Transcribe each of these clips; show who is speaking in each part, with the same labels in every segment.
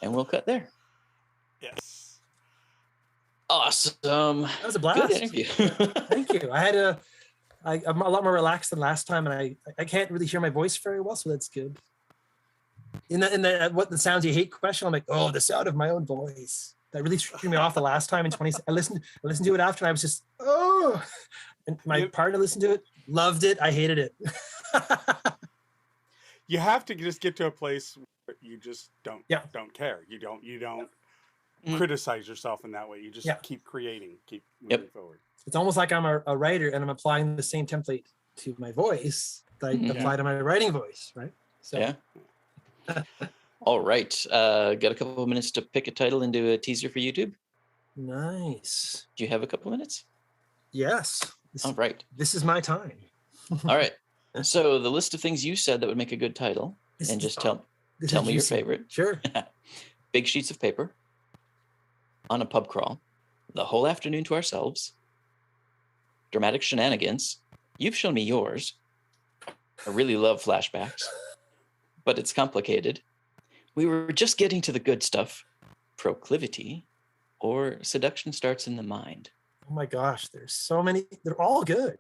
Speaker 1: and we'll cut there.
Speaker 2: Yes.
Speaker 1: Awesome.
Speaker 3: That was a blast.
Speaker 1: Good interview.
Speaker 3: Thank you. I'm a lot more relaxed than last time, and I can't really hear my voice very well, so that's good. In the what the sounds you hate question, I'm like, oh, the sound of my own voice. That really threw me off the last time in 20. I listened to it after, and I was just, oh. And my partner listened to it, loved it. I hated it.
Speaker 2: You have to just get to a place where you just don't care. You don't criticize yourself in that way. You just keep creating, keep moving forward. It's
Speaker 3: almost like I'm a writer and I'm applying the same template to my voice that I apply to my writing voice, right? So.
Speaker 1: Yeah. All right. Got a couple of minutes to pick a title and do a teaser for YouTube?
Speaker 3: Nice.
Speaker 1: Do you have a couple of minutes?
Speaker 3: Yes.
Speaker 1: All right.
Speaker 3: This is my time.
Speaker 1: All right. So the list of things you said that would make a good title, and just tell me your favorite.
Speaker 3: Sure.
Speaker 1: Big sheets of paper, on a pub crawl, the whole afternoon to ourselves, dramatic shenanigans. You've shown me yours. I really love flashbacks, but it's complicated. We were just getting to the good stuff. Proclivity, or seduction starts in the mind.
Speaker 3: Oh my gosh, there's so many. They're all good.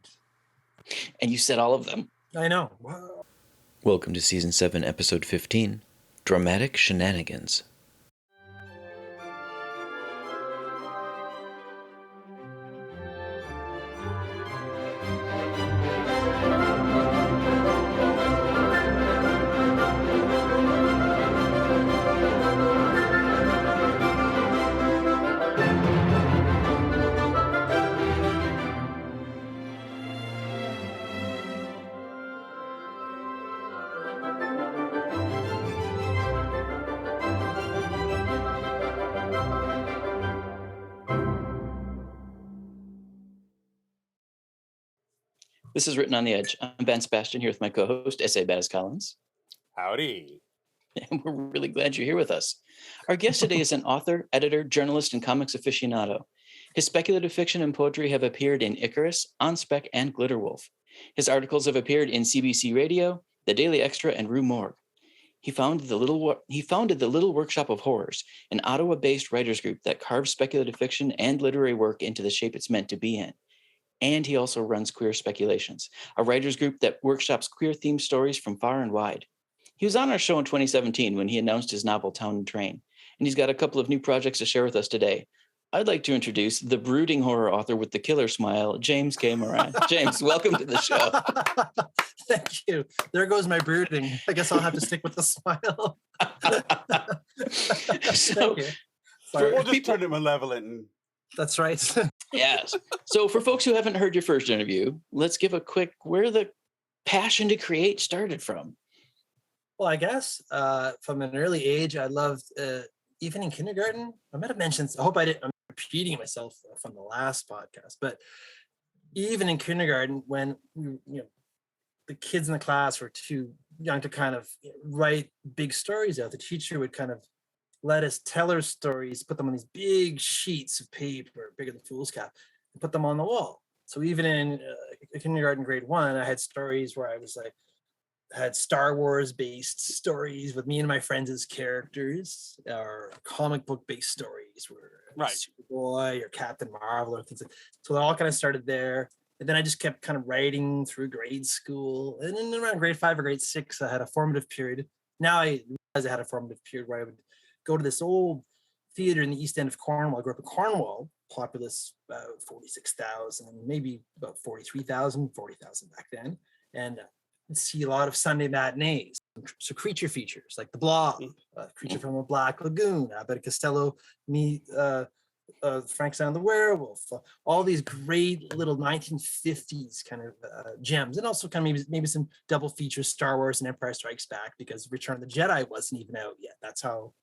Speaker 1: And you said all of them.
Speaker 3: I know. Wow.
Speaker 1: Welcome to Season 7, Episode 15, Dramatic Shenanigans. This is Written on the Edge. I'm Ben Sebastian here with my co-host, S.A. Baz Collins.
Speaker 2: Howdy.
Speaker 1: And we're really glad you're here with us. Our guest today is an author, editor, journalist, and comics aficionado. His speculative fiction and poetry have appeared in Icarus, on Spec and Glitterwolf. His articles have appeared in CBC Radio, the Daily Xtra and Rue Morgue. He founded the Little Workshop of Horrors, an Ottawa-based writers group that carves speculative fiction and literary work into the shape it's meant to be in. And he also runs Queer Speculations, a writers group that workshops queer-themed stories from far and wide. He was on our show in 2017 when he announced his novel Town and Train, and he's got a couple of new projects to share with us today. I'd like to introduce the brooding horror author with the killer smile, James K. Moran. James, welcome to the show.
Speaker 3: Thank you. There goes my brooding. I guess I'll have to stick with the smile.
Speaker 1: So,
Speaker 2: we'll just turn it malevolent. And...
Speaker 3: That's right.
Speaker 1: Yes. So for folks who haven't heard your first interview, let's give a quick where the passion to create started from.
Speaker 3: Well, I guess from an early age, I loved, even in kindergarten, I might have mentioned, I hope I didn't, I'm repeating myself from the last podcast, but even in kindergarten, when the kids in the class were too young to kind of write big stories out, the teacher would kind of let us tell our stories, put them on these big sheets of paper, bigger than fool's cap, and put them on the wall. So even in kindergarten, grade 1, I had stories where I was like, had Star Wars based stories with me and my friends as characters, or comic book based stories where Superboy or Captain Marvel or things like that. So it all kind of started there. And then I just kept kind of writing through grade school. And then around grade 5 or grade 6, I had a formative period. Now I realize I had a formative period where I would go to this old theater in the East End of Cornwall. I grew up in Cornwall, populace about 46,000, maybe about 43,000, 40,000 back then. And see a lot of Sunday matinees. So creature features like The Blob, Creature from a Black Lagoon, Abbott Costello, Frankenstein the Werewolf, all these great little 1950s kind of gems, and also kind of maybe some double features, Star Wars and Empire Strikes Back, because Return of the Jedi wasn't even out yet. That's how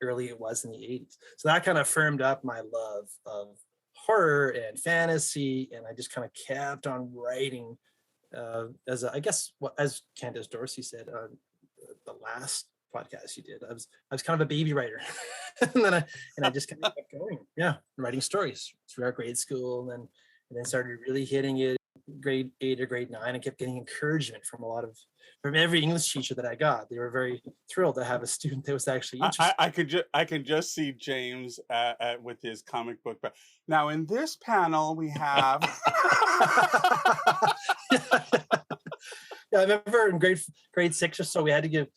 Speaker 3: early it was in the 80s. So that kind of firmed up my love of horror and fantasy, and I just kind of kept on writing as Candace Dorsey said on the last podcast you did. I was kind of a baby writer, and I just kind of kept going. Yeah, writing stories throughout grade school, and then started really hitting it grade 8 or grade 9 and kept getting encouragement from every English teacher that I got. They were very thrilled to have a student that was actually interested.
Speaker 2: I can just see James with his comic book. But now in this panel we have.
Speaker 3: Yeah, I remember in grade 6 or so, we had to give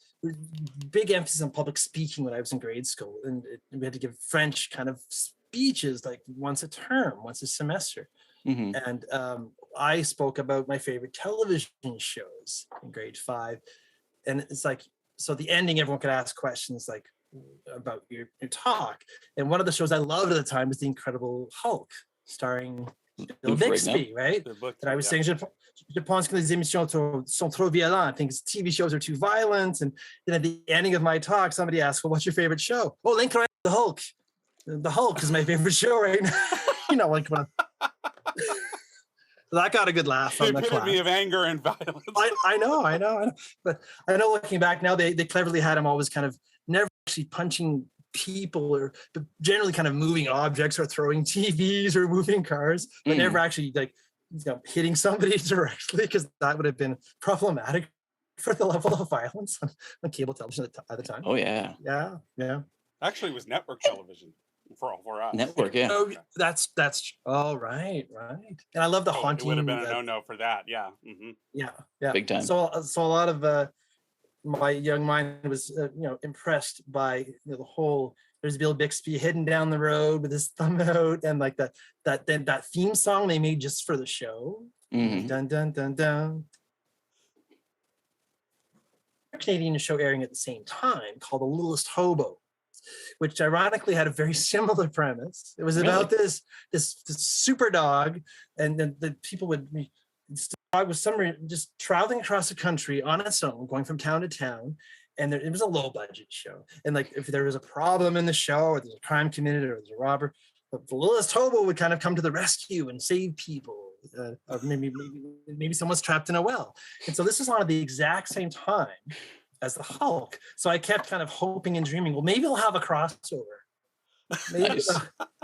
Speaker 3: big emphasis on public speaking when I was in grade school, and we had to give French kind of speeches like once a term, once a semester.
Speaker 1: Mm-hmm.
Speaker 3: And I spoke about my favorite television shows in grade 5, and it's like, so the ending, everyone could ask questions like about your talk. And one of the shows I loved at the time was The Incredible Hulk, starring Bill Bixby, right? That I was saying, je pense que les émissions sont trop violentes. I think TV shows are too violent. And then at the ending of my talk, somebody asked, well, what's your favorite show? Oh, L'Incroyable Hulk. The Hulk is my favorite show right now. You know, like when that got a good laugh from the class.
Speaker 2: Epitome of anger and violence.
Speaker 3: I know. But I know looking back now, they cleverly had him always kind of never actually punching people, but generally kind of moving objects or throwing TVs or moving cars, but never actually like hitting somebody directly, because that would have been problematic for the level of violence on cable television at the time.
Speaker 1: Oh yeah.
Speaker 2: Actually, it was network television for us.
Speaker 1: Network, yeah.
Speaker 3: Oh, that's right. And I love the haunting.
Speaker 2: It would have been a no for that. Yeah. Mm-hmm.
Speaker 3: Yeah.
Speaker 1: Big time.
Speaker 3: So a lot of my young mind was impressed by the whole. There's Bill Bixby hidden down the road with his thumb out, and like that theme song they made just for the show.
Speaker 1: Mm-hmm.
Speaker 3: Dun dun dun dun. A Canadian show airing at the same time called The Littlest Hobo, which ironically had a very similar premise. It was about this super dog, and then the people would be. The dog was just traveling across the country on its own, going from town to town. And it was a low budget show. And like, if there was a problem in the show, or there's a crime committed, or there's a robber, the littlest hobo would kind of come to the rescue and save people. Or maybe someone's trapped in a well. And so this is on at the exact same time as the Hulk. So I kept kind of hoping and dreaming, well, maybe we'll have a crossover. Maybe,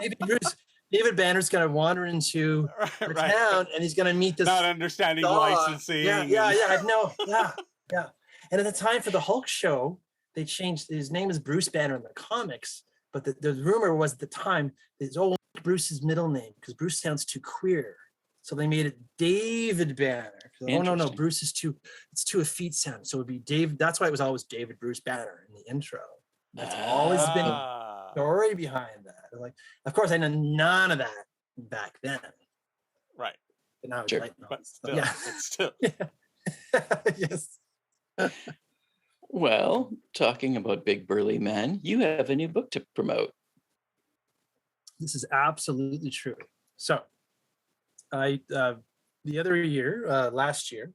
Speaker 3: maybe David Banner's going to wander into the town, and he's going to meet this
Speaker 2: not understanding
Speaker 3: dog.
Speaker 2: licensing.
Speaker 3: Yeah. And at the time for the Hulk show, they changed his name is Bruce Banner in the comics, but the rumor was at the time it's Bruce's middle name because Bruce sounds too queer, so they made it David Banner. Oh no, Bruce is too effete sound, so it would be David. That's why it was always David Bruce Banner in the intro. That's always been a story behind that. Like, of course, I know none of that back then.
Speaker 2: Right.
Speaker 3: But now
Speaker 1: sure.
Speaker 3: It's
Speaker 2: still.
Speaker 3: Yes.
Speaker 1: Well, talking about big burly men, you have a new book to promote.
Speaker 3: This is absolutely true. So I the other year, last year,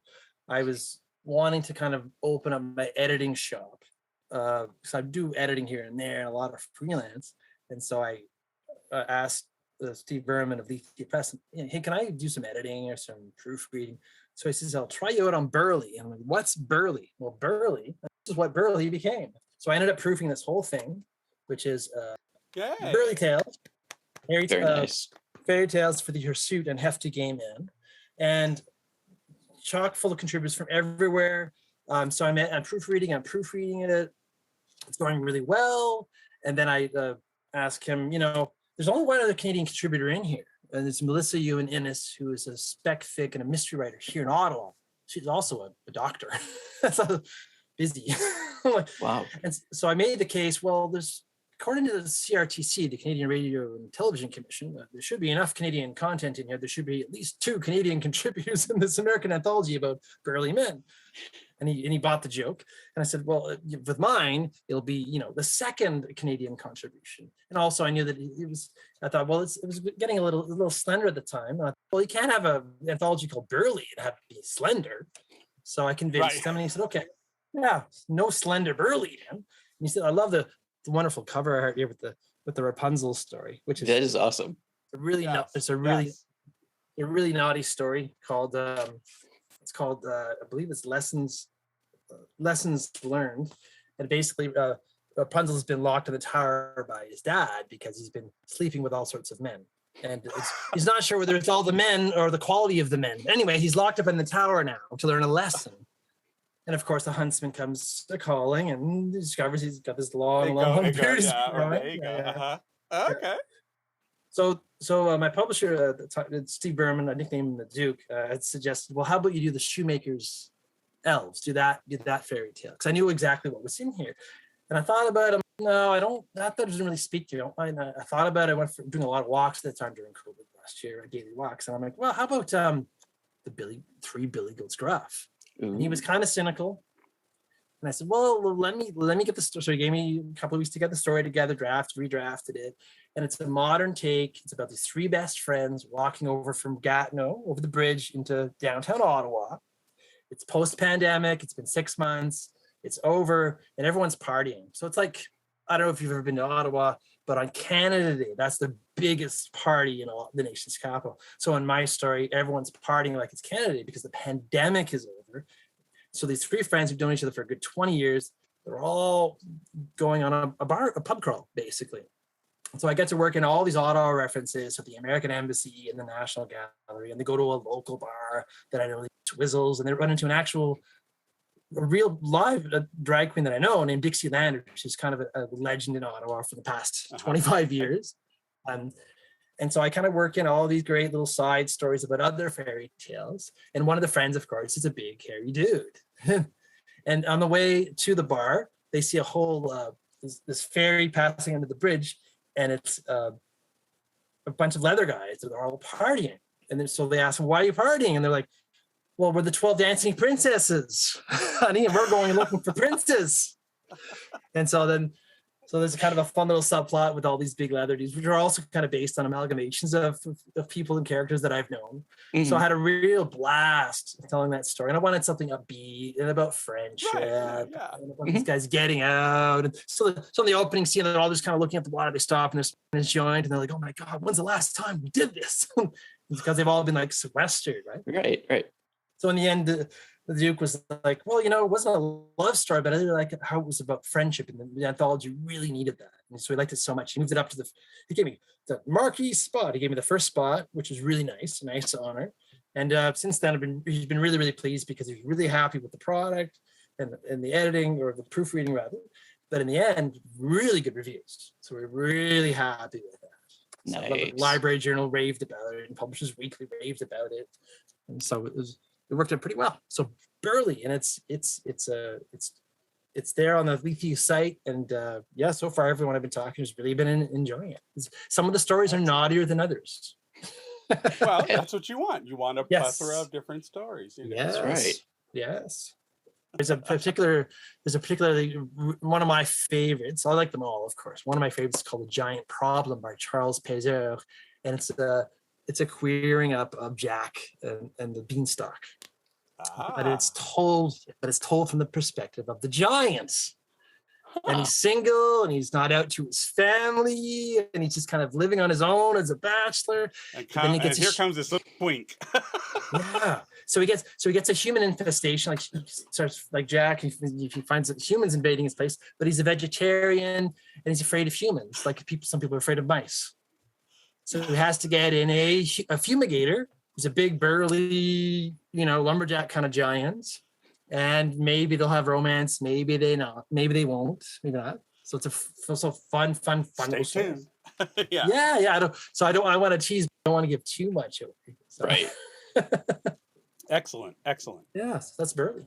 Speaker 3: I was wanting to kind of open up my editing shop. So I do editing here and there and a lot of freelance. And so I asked Steve Berman of Lethia Press, hey, can I do some editing or some proofreading? So he says, I'll try you out on Burly. And I'm like, what's Burly? Well, Burly, this is what Burly became. So I ended up proofing this whole thing, which is Burly Tales.
Speaker 1: Very nice.
Speaker 3: Fairy tales for the hirsute and hefty gay men. And chock full of contributors from everywhere. So I'm proofreading it. It's going really well. And then I asked him, there's only one other Canadian contributor in here. And it's Melissa Ewan Innes, who is a spec fic and a mystery writer here in Ottawa. She's also a doctor. So busy.
Speaker 1: Wow.
Speaker 3: And so I made the case, well, there's, according to the CRTC, the Canadian Radio and Television Commission, there should be enough Canadian content in here. There should be at least 2 Canadian contributors in this American anthology about burly men. And he bought the joke. And I said, well, with mine, it'll be, the second Canadian contribution. And also I knew that I thought, well, it was getting a little slender at the time. And I thought, well, you can't have an anthology called Burly. It'd have to be slender. So I convinced him, and he said, okay, yeah, no slender Burly. Man. And he said, I love the wonderful cover art here with the Rapunzel story, which is
Speaker 1: that is awesome.
Speaker 3: It's a really naughty story called it's called I believe it's Lessons Learned. And basically Rapunzel has been locked in the tower by his dad because he's been sleeping with all sorts of men. And he's not sure whether it's all the men or the quality of the men. Anyway, he's locked up in the tower now to learn a lesson. And of course, the huntsman comes calling and discovers he's got this long beard.
Speaker 2: Okay.
Speaker 3: So my publisher, Steve Berman, I nicknamed him the Duke, had suggested, well, how about you do the shoemaker's elves? Do that fairy tale, because I knew exactly what was in here. And I thought about it. No, I don't. That doesn't really speak to me. I thought about it. I went doing a lot of walks at the time during COVID last year, daily walks, and I'm like, well, how about the Billy Goats Gruff? And he was kind of cynical. And I said, well, let me get the story. So he gave me a couple of weeks to get the story together, redrafted it. And it's a modern take. It's about these three best friends walking over from Gatineau, over the bridge into downtown Ottawa. It's post-pandemic. It's been 6 months. It's over and everyone's partying. So it's like, I don't know if you've ever been to Ottawa, but on Canada Day, that's the biggest party in the nation's capital. So in my story, everyone's partying like it's Canada Day because the pandemic is over. So these three friends who've known each other for a good 20 years, they're all going on a pub crawl, basically. So I get to work in all these Ottawa references with the American Embassy and the National Gallery, and they go to a local bar that I know, Twizzles, and they run into a real live drag queen that I know named Dixie Lander. She's kind of a legend in Ottawa for the past 25 years. And so I kind of work in all these great little side stories about other fairy tales. And one of the friends, of course, is a big, hairy dude. And on the way to the bar, they see a whole, this ferry passing under the bridge, and it's a bunch of leather guys that are all partying. And then, so they ask them, why are you partying? And they're like, well, we're the 12 dancing princesses, honey, and we're going looking for princes. And so there's kind of a fun little subplot with all these big leather dudes, which are also kind of based on amalgamations of people and characters that I've known. Mm-hmm. So I had a real blast telling that story. And I wanted something upbeat and about friendship. Right. Yeah. And about these guys getting out. And so in the opening scene, they're all just kind of looking at the water. They stop and they're smoking a joint. And they're like, oh my God, when's the last time we did this? It's because they've all been like sequestered, right? Right. So in the end, the Duke was like, well, it wasn't a love story, but I really like how it was about friendship, and the anthology really needed that. And so he liked it so much. He moved it up to he gave me the marquee spot. He gave me the first spot, which was really nice, a nice honor. And since then, he's been really, really pleased because he's really happy with the product and the editing, or the proofreading rather. But in the end, really good reviews. So we're really happy with that. So nice. The Library Journal raved about it, and Publishers Weekly raved about it. And so it worked out pretty well. So Burly, and it's there on the Leafy site, and so far everyone I've been talking has really been enjoying it. Some of the stories are naughtier than others.
Speaker 2: Well, that's what you want. You want a plethora of different stories.
Speaker 3: Yes, that's right. Yes. There's a particularly one of my favorites. I like them all, of course. One of my favorites is called "The Giant Problem" by Charles Pézeur, and it's a queering up of Jack and the Beanstalk. But it's told from the perspective of the giants. And he's single, and he's not out to his family, and he's just kind of living on his own as a bachelor.
Speaker 2: And here comes this little twink.
Speaker 3: Yeah. So he gets a human infestation, like he starts like Jack. He finds that humans invading his place, but he's a vegetarian and he's afraid of humans. Like some people are afraid of mice. So he has to get in a fumigator. He's a big, burly, lumberjack kind of giant. And maybe they'll have romance. Maybe they not. Maybe they won't. Maybe not. So it's a fun.
Speaker 2: Stay tuned.
Speaker 3: Yeah. I want to tease. I don't want to give too much away. So.
Speaker 2: Right. Excellent.
Speaker 3: Yes, that's Burly.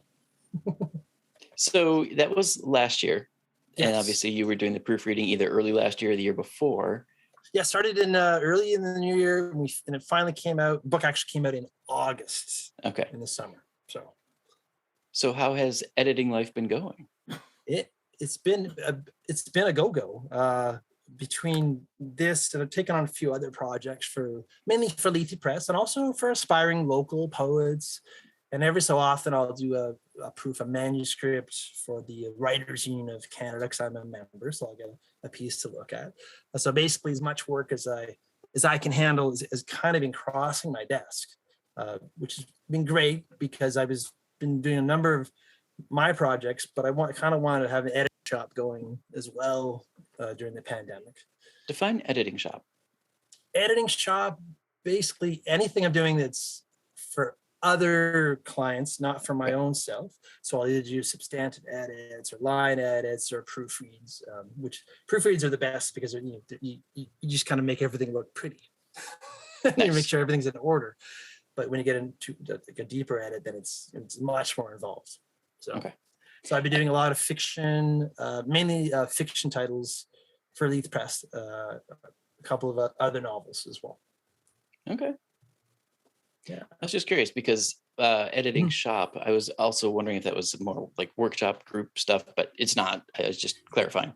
Speaker 1: So that was last year. Yes. And obviously you were doing the proofreading either early last year or the year before.
Speaker 3: Yeah, started in early in the new year, and it finally came out. The book actually came out in August.
Speaker 1: Okay.
Speaker 3: In the summer.
Speaker 1: So how has editing life been going?
Speaker 3: It's been a go-go. Between this, and I've taken on a few other projects mainly for Leafy Press, and also for aspiring local poets. And every so often I'll do a manuscript for the Writers Union of Canada, because I'm a member, so I'll get a piece to look at. So basically, as much work as I can handle is kind of been crossing my desk, which has been great because I've been doing a number of my projects, but I kind of wanted to have an editing shop going as well during the pandemic.
Speaker 1: Define editing shop.
Speaker 3: editing shop, basically anything I'm doing that's for other clients, not for my own self. So I'll either do substantive edits or line edits or proofreads, which proofreads are the best because you just kind of make everything look pretty. You make sure everything's in order. But when you get into like a deeper edit, then it's much more involved. So I've been doing a lot of fiction, mainly fiction titles for Leith Press, a couple of other novels as well.
Speaker 1: Okay.
Speaker 3: Yeah.
Speaker 1: I was just curious because editing shop, I was also wondering if that was more like workshop group stuff, but it's not. I was just clarifying.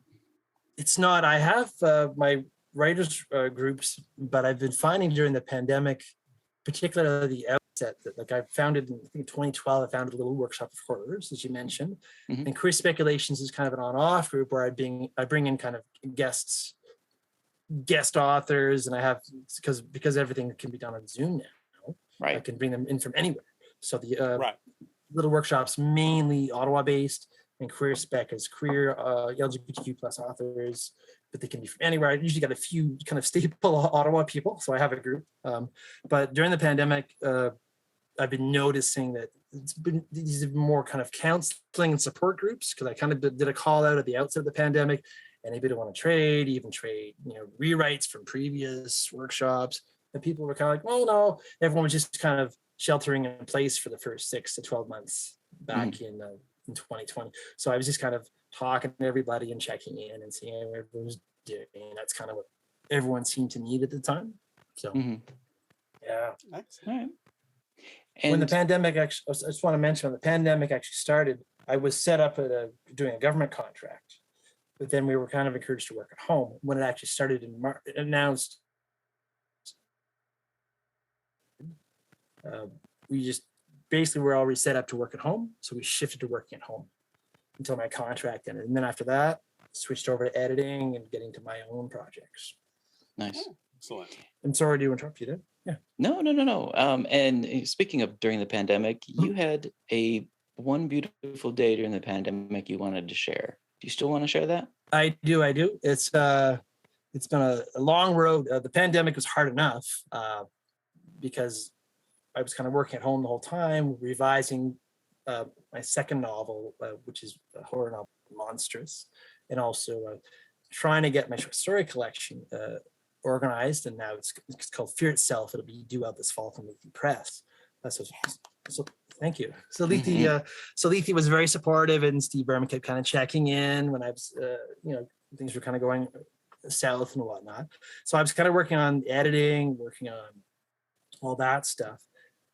Speaker 3: It's not. I have my writers groups, but I've been finding during the pandemic, particularly the outset, that like I founded in I think 2012, I founded a little workshop of horrors, as you mentioned. And Queer Speculations is kind of an on-off group where I bring in kind of guest authors, and I have because everything can be done on Zoom now. Right. I can bring them in from anywhere. So the little workshops mainly Ottawa based, and Queer Spec is queer LGBTQ plus authors, but they can be from anywhere. I usually got a few kind of staple Ottawa people, so I have a group. But during the pandemic, I've been noticing that these are more kind of counseling and support groups, because I kind of did a call out at the outset of the pandemic. Anybody want to trade, even trade, rewrites from previous workshops. And people were kind of like, well, no, everyone was just kind of sheltering in place for the first 6 to 12 months back in 2020. So I was just kind of talking to everybody and checking in and seeing what everyone was doing. That's kind of what everyone seemed to need at the time. So, yeah.
Speaker 2: That's
Speaker 1: all right.
Speaker 3: When the pandemic actually, I just want to mention, when the pandemic actually started, I was set up doing a government contract, but then we were kind of encouraged to work at home. When it actually started in March, announced, we just basically were already set up to work at home, so we shifted to working at home until my contract ended, and then after that, switched over to editing and getting to my own projects.
Speaker 1: Nice,
Speaker 2: excellent.
Speaker 3: I'm sorry to interrupt you there. Yeah.
Speaker 1: No. And speaking of during the pandemic, you had one beautiful day during the pandemic you wanted to share. Do you still want to share that?
Speaker 3: I do. It's been a long road. The pandemic was hard enough because I was kind of working at home the whole time, revising my second novel, which is a horror novel, Monstrous, and also trying to get my short story collection organized. And now it's called Fear Itself. It'll be due out this fall from Mansfield Press. So thank you. So Lethe was very supportive, and Steve Berman kept kind of checking in when I was, things were kind of going south and whatnot. So I was kind of working on editing, working on all that stuff.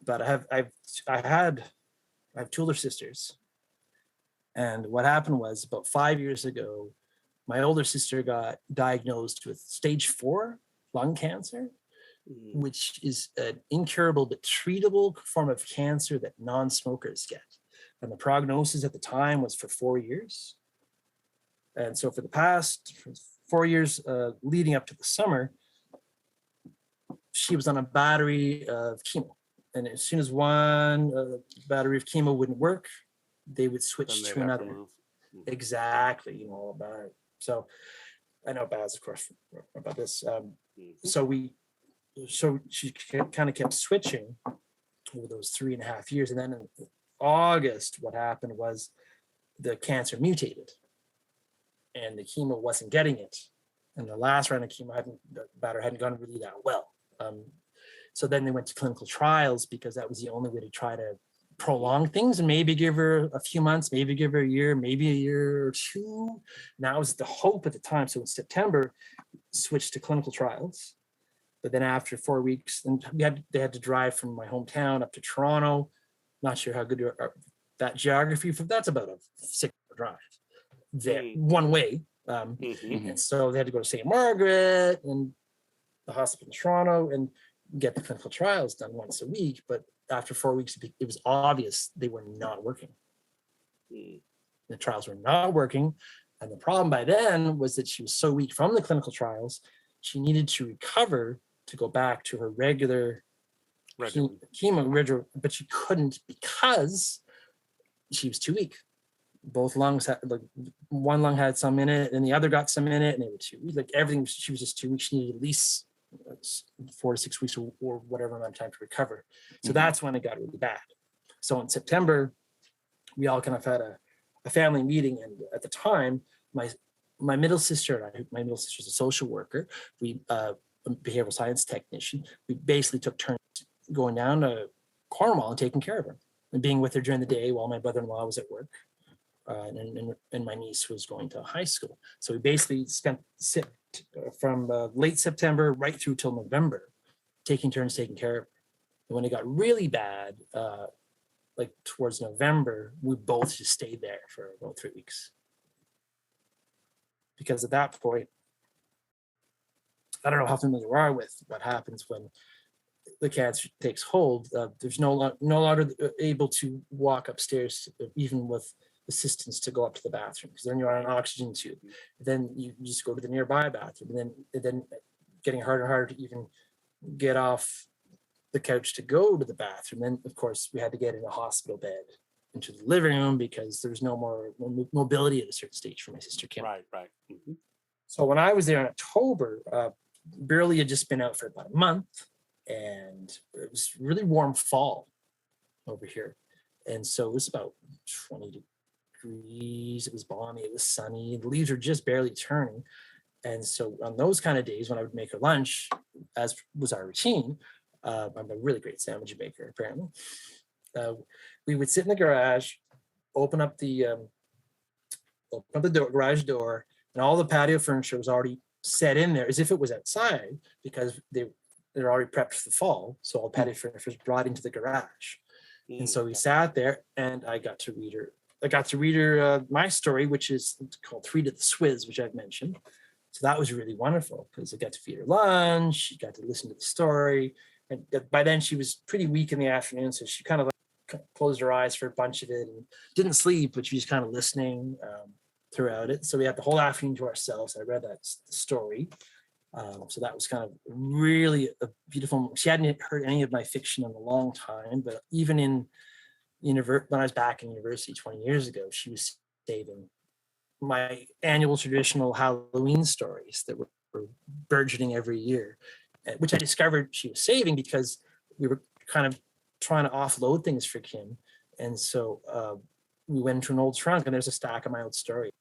Speaker 3: But I have two older sisters, and what happened was about 5 years ago, my older sister got diagnosed with stage 4 lung cancer, which is an incurable but treatable form of cancer that non-smokers get. And the prognosis at the time was for 4 years. And so for the past 4 years leading up to the summer, she was on a battery of chemo. And as soon as one battery of chemo wouldn't work, they would switch to another. Exactly, all about it. So I know Baz, of course, about this. So she kind of kept switching over those 3.5 years. And then in August, what happened was the cancer mutated and the chemo wasn't getting it. And the last round of chemo the battery hadn't gone really that well. So then they went to clinical trials because that was the only way to try to prolong things and maybe give her a few months, maybe give her a year, maybe a year or two. And that was the hope at the time. So in September, switched to clinical trials. But then after 4 weeks, and they had to drive from my hometown up to Toronto. Not sure how good that geography, that's about a 6-hour drive there, one way. And so they had to go to St. Margaret and the hospital in Toronto and get the clinical trials done once a week. But after 4 weeks, it was obvious they were not working. The trials were not working. And the problem by then was that she was so weak from the clinical trials, she needed to recover to go back to her regular chemo, but she couldn't because she was too weak. Both lungs had, one lung had some in it and the other got some in it, and they were too weak. Like everything, she was just too weak. She needed at least 4 to 6 weeks or whatever amount of time to recover. So that's when it got really bad. So in September, we all kind of had a family meeting, and at the time, my middle sister and I, my middle sister's a social worker, we a behavioral science technician, we basically took turns going down to Cornwall and taking care of her and being with her during the day while my brother-in-law was at work, and my niece was going to high school. So we basically spent from late September right through till November taking turns taking care of her. And when it got really bad, like towards November, we both just stayed there for about 3 weeks. Because at that point, I don't know how familiar you are with what happens when the cancer takes hold. There's no longer able to walk upstairs, even with assistance, to go up to the bathroom, because then you're on an oxygen tube. Then you just go to the nearby bathroom, and then getting harder and harder to even get off the couch to go to the bathroom. Then, of course, we had to get in a hospital bed into the living room because there was no more mobility at a certain stage for my sister Kim.
Speaker 2: Right.
Speaker 3: So when I was there in October, Burly had just been out for about a month, and it was really warm fall over here. And so it was about 20 degrees. It was balmy. It was sunny. The leaves were just barely turning. And so on those kind of days when I would make her lunch, as was our routine, I'm a really great sandwich maker, apparently. We would sit in the garage, open up the garage door, and all the patio furniture was already set in there as if it was outside, because they're already prepped for the fall. So all patio furniture was brought into the garage. And so we sat there, and I got to read her my story, which is called 3 to the Swizz, which I've mentioned. So that was really wonderful because I got to feed her lunch. She got to listen to the story. And by then she was pretty weak in the afternoon. So she kind of closed her eyes for a bunch of it and didn't sleep, but she was kind of listening throughout it. So we had the whole afternoon to ourselves. I read that story. So that was kind of really a beautiful. She hadn't heard any of my fiction in a long time, but even in when I was back in university 20 years ago, she was saving my annual traditional Halloween stories that were burgeoning every year, which I discovered she was saving because we were kind of trying to offload things for Kim. And so we went into an old trunk, and there's a stack of my old stories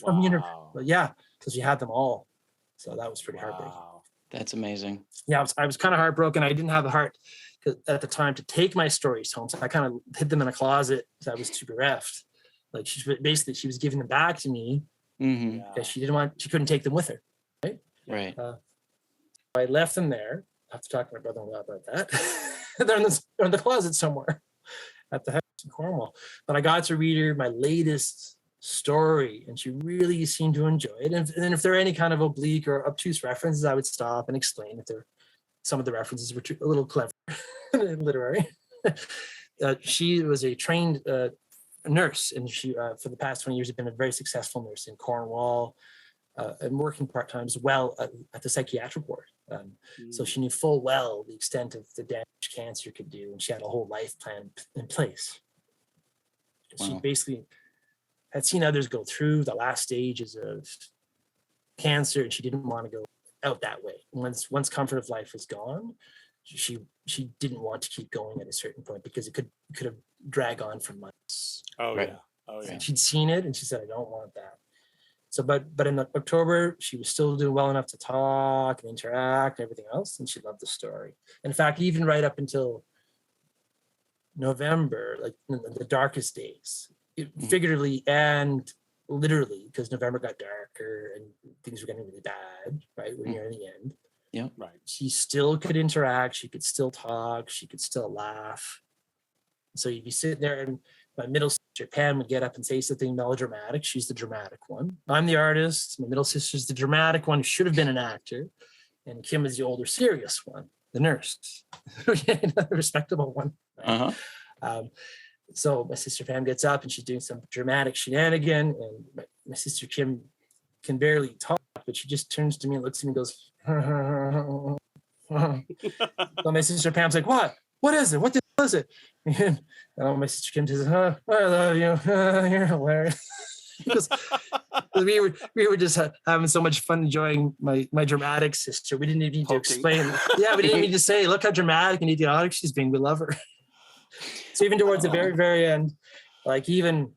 Speaker 3: from university. But yeah, because we had them all. So that was pretty heartbreaking.
Speaker 1: That's amazing.
Speaker 3: Yeah, I was kind of heartbroken. I didn't have the heart at the time to take my stories home. So I kind of hid them in a closet because I was too bereft. Like she was giving them back to me because she couldn't take them with her.
Speaker 1: Right.
Speaker 3: I left them there. I have to talk to my brother-in-law about that. They're in the closet somewhere at the house in Cornwall. But I got to read her my latest story, and she really seemed to enjoy it. And then if there are any kind of oblique or obtuse references, I would stop and explain if some of the references were a little clever and literary. She was a trained nurse, and she for the past 20 years had been a very successful nurse in Cornwall, and working part-time as well at the psychiatric ward. So she knew full well the extent of the damage cancer could do, and she had a whole life plan in place. Wow. She basically had seen others go through the last stages of cancer, and she didn't want to go out that way. Once comfort of life was gone, she didn't want to keep going at a certain point because it could have dragged on for months.
Speaker 2: Oh yeah.
Speaker 3: She'd seen it, and she said, "I don't want that." So, but in October, she was still doing well enough to talk and interact and everything else, and she loved the story. In fact, even right up until November, like in the darkest days, figuratively and literally, because November got darker and things were getting really bad, right? We're near the end.
Speaker 1: Yeah.
Speaker 2: Right.
Speaker 3: She still could interact. She could still talk. She could still laugh. So you'd be sitting there, and my middle sister Pam would get up and say something melodramatic. She's the dramatic one. I'm the artist. My middle sister's the dramatic one who should have been an actor. And Kim is the older, serious one, the nurse, the respectable one. Right? So my sister Pam gets up, and she's doing some dramatic shenanigan, and my sister Kim can barely talk, but she just turns to me and looks at me and goes, So my sister Pam's like, what is it? What is it? And my sister Kim says, I love you. You're hilarious. Because we were just having so much fun enjoying my dramatic sister. We didn't even need to explain. Yeah, we didn't even need to say, look how dramatic and idiotic she's being. We love her. So even towards the very, very end, like even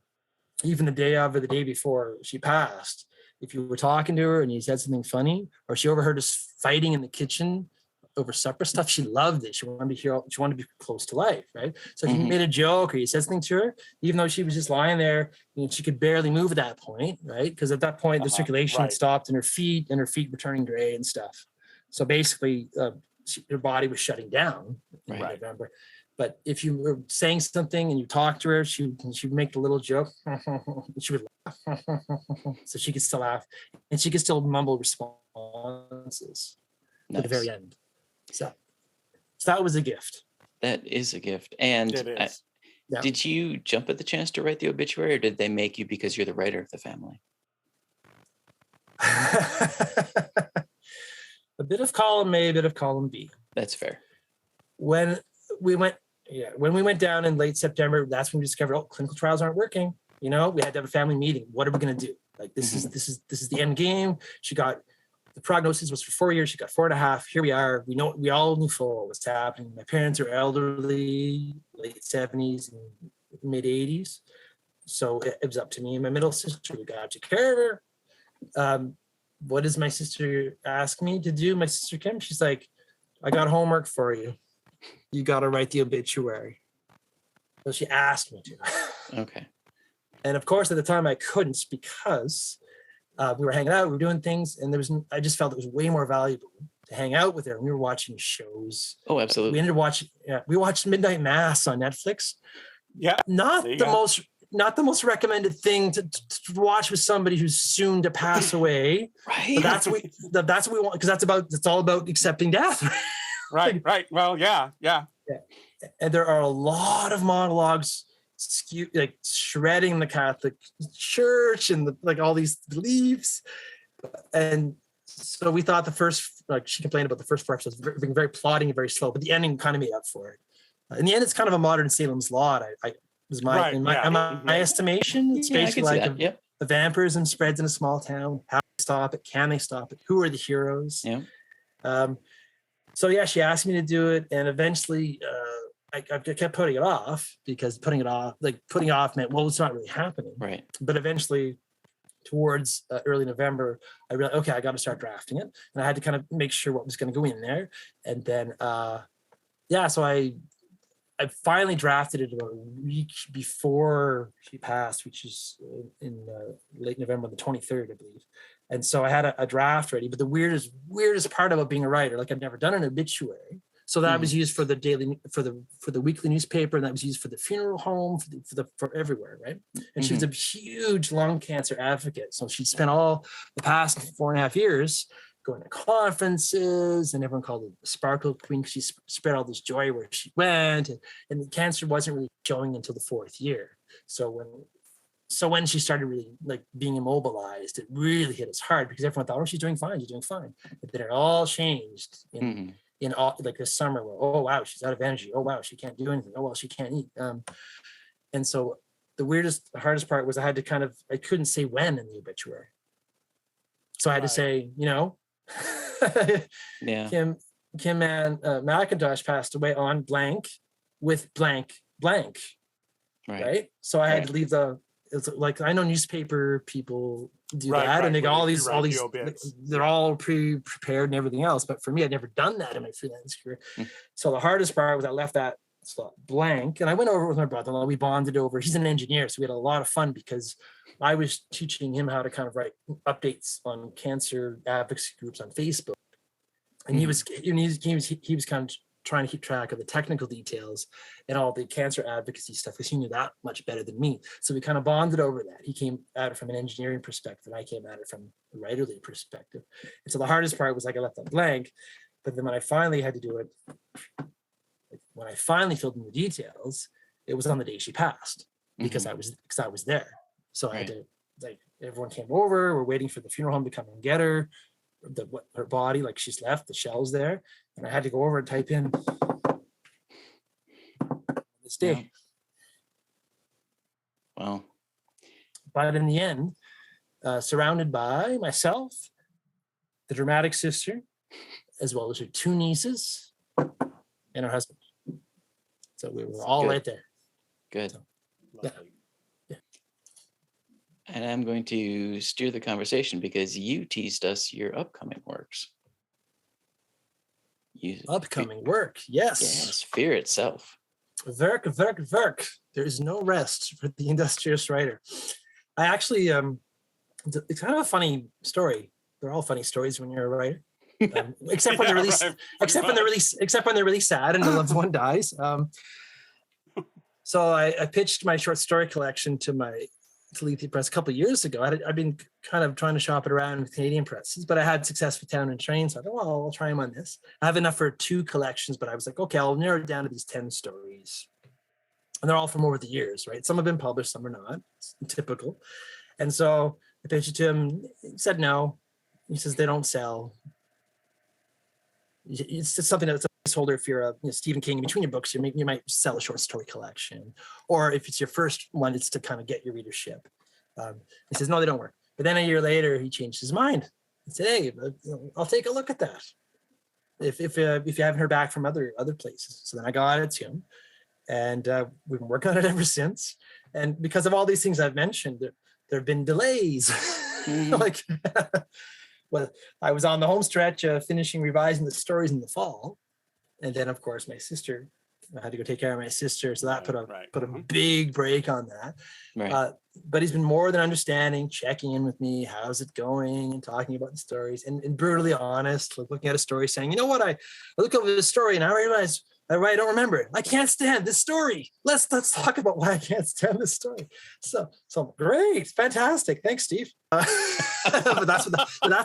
Speaker 3: the day of or the day before she passed, if you were talking to her and you said something funny, or she overheard us fighting in the kitchen over supper stuff, she loved it. She wanted to be close to life, right? So if you made a joke or you said something to her, even though she was just lying there, she could barely move at that point, right? Because at that point, the circulation had stopped in her feet, and her feet were turning gray and stuff. So basically, her body was shutting down in November. But if you were saying something and you talked to her, she would make the little joke. She would laugh. So she could still laugh. And she could still mumble responses at the very end. So that was a gift. That
Speaker 1: is a gift. And did you jump at the chance to write the obituary, or did they make you because you're the writer of the family?
Speaker 3: A bit of column A, a bit of column B.
Speaker 1: That's fair.
Speaker 3: When we went down in late September, that's when we discovered, clinical trials aren't working. We had to have a family meeting. What are we going to do? Like, this is the end game. The prognosis was for 4 years. She got 4.5. Here we are. We all knew full what was happening. My parents are elderly, late 70s and mid 80s. So it was up to me and my middle sister. We got to take care of her. What does my sister ask me to do? My sister Kim, she's like, I got homework for you. You got to write the obituary. So she asked me to.
Speaker 1: Okay.
Speaker 3: And of course, at the time I couldn't, because we were hanging out, we were doing things, and I just felt it was way more valuable to hang out with her. We were watching shows.
Speaker 1: Oh, absolutely.
Speaker 3: We ended up watching. We watched Midnight Mass on Netflix.
Speaker 2: Yeah.
Speaker 3: Not the most recommended thing to watch with somebody who's soon to pass away.
Speaker 1: Right.
Speaker 3: But that's what we want, because it's all about accepting death.
Speaker 2: Right. Well, yeah.
Speaker 3: And there are a lot of monologues shredding the Catholic Church and all these beliefs. And so we thought the first, she complained about the first 4 episodes being very plotting and very slow, but the ending kind of made up for it. In the end, it's kind of a modern Salem's Lot. My estimation. It's basically the vampirism spreads in a small town. How do they stop it? Can they stop it? Who are the heroes?
Speaker 1: Yeah.
Speaker 3: So she asked me to do it, and eventually I kept putting it off, because putting it off meant, well, it's not really happening.
Speaker 1: Right.
Speaker 3: But eventually, towards early November, I realized, okay, I got to start drafting it, and I had to kind of make sure what was going to go in there. And then, so I finally drafted it about a week before she passed, which is in late November, the 23rd, I believe. And so I had a draft ready. But the weirdest part about being a writer, I've never done an obituary. So that was used for the weekly newspaper, and that was used for the funeral home, for everywhere, right? And she was a huge lung cancer advocate. So she spent all the past 4.5 years going to conferences, and everyone called her the Sparkle Queen, because she spread all this joy where she went, and the cancer wasn't really showing until the 4th year. So when she started really being immobilized, it really hit us hard, because everyone thought, she's doing fine. But then it all changed in all, this summer, where, oh wow, she's out of energy. Oh wow, she can't do anything. Oh well, she can't eat. And so the hardest part was I couldn't say when in the obituary. So I had to say, Kim McIntosh passed away on blank with blank. Right. So I had to leave it's I know newspaper people do that, and they got all these they're all pre-prepared and everything else. But for me, I'd never done that in my freelance career. So the hardest part was I left that slot blank, and I went over with my brother-in-law. We bonded over. He's an engineer, so we had a lot of fun, because I was teaching him how to kind of write updates on cancer advocacy groups on Facebook, and he was kind of trying to keep track of the technical details and all the cancer advocacy stuff, because he knew that much better than me. So we kind of bonded over that. He came at it from an engineering perspective, and I came at it from a writerly perspective. And so the hardest part was I left that blank. But then when I finally had to do it, when I finally filled in the details, it was on the day she passed, because I was there. So I had to, everyone came over, we're waiting for the funeral home to come and get her. Her body, she's left, the shell's there, and I had to go over and type in this day.
Speaker 1: Wow.
Speaker 3: But in the end, surrounded by myself, the dramatic sister, as well as her 2 nieces and her husband. So we were all right there.
Speaker 1: Good.
Speaker 3: So,
Speaker 1: yeah. And I'm going to steer the conversation because you teased us your upcoming works.
Speaker 3: Upcoming work, yes.
Speaker 1: Yes, Fear Itself.
Speaker 3: Werk. There is no rest for the industrious writer. I actually, it's kind of a funny story. They're all funny stories when you're a writer, except when they're really, except when they're really sad and the loved one dies. So I pitched my short story collection to Lethe Press a couple of years ago. I've been kind of trying to shop it around with Canadian presses, but I had success with Town and Train, so I thought, well, I'll try them on this. I have enough for 2 collections, but I was like, okay, I'll narrow it down to these 10 stories. And they're all from over the years, right? Some have been published, some are not. It's typical. And so I pitched it to him. He said no. He says they don't sell. It's just something that's a placeholder if you're a Stephen King. Between your books, you might sell a short story collection. Or if it's your first one, it's to kind of get your readership. He says, no, they don't work. But then a year later, he changed his mind. He said, hey, I'll take a look at that. If you haven't heard back from other places. So then I got it to him. And we've been working on it ever since. And because of all these things I've mentioned, there have been delays.
Speaker 1: Mm-hmm.
Speaker 3: Well, I was on the home stretch finishing revising the stories in the fall. And then, of course, my sister, I had to go take care of my sister. So that put a big break on that.
Speaker 1: Right.
Speaker 3: But he's been more than understanding, checking in with me. How's it going? And talking about the stories and brutally honest, looking at a story saying, you know what? I look over this story and I realize I don't remember it. I can't stand this story. Let's talk about why I can't stand this story. So great, fantastic. Thanks, Steve. But that's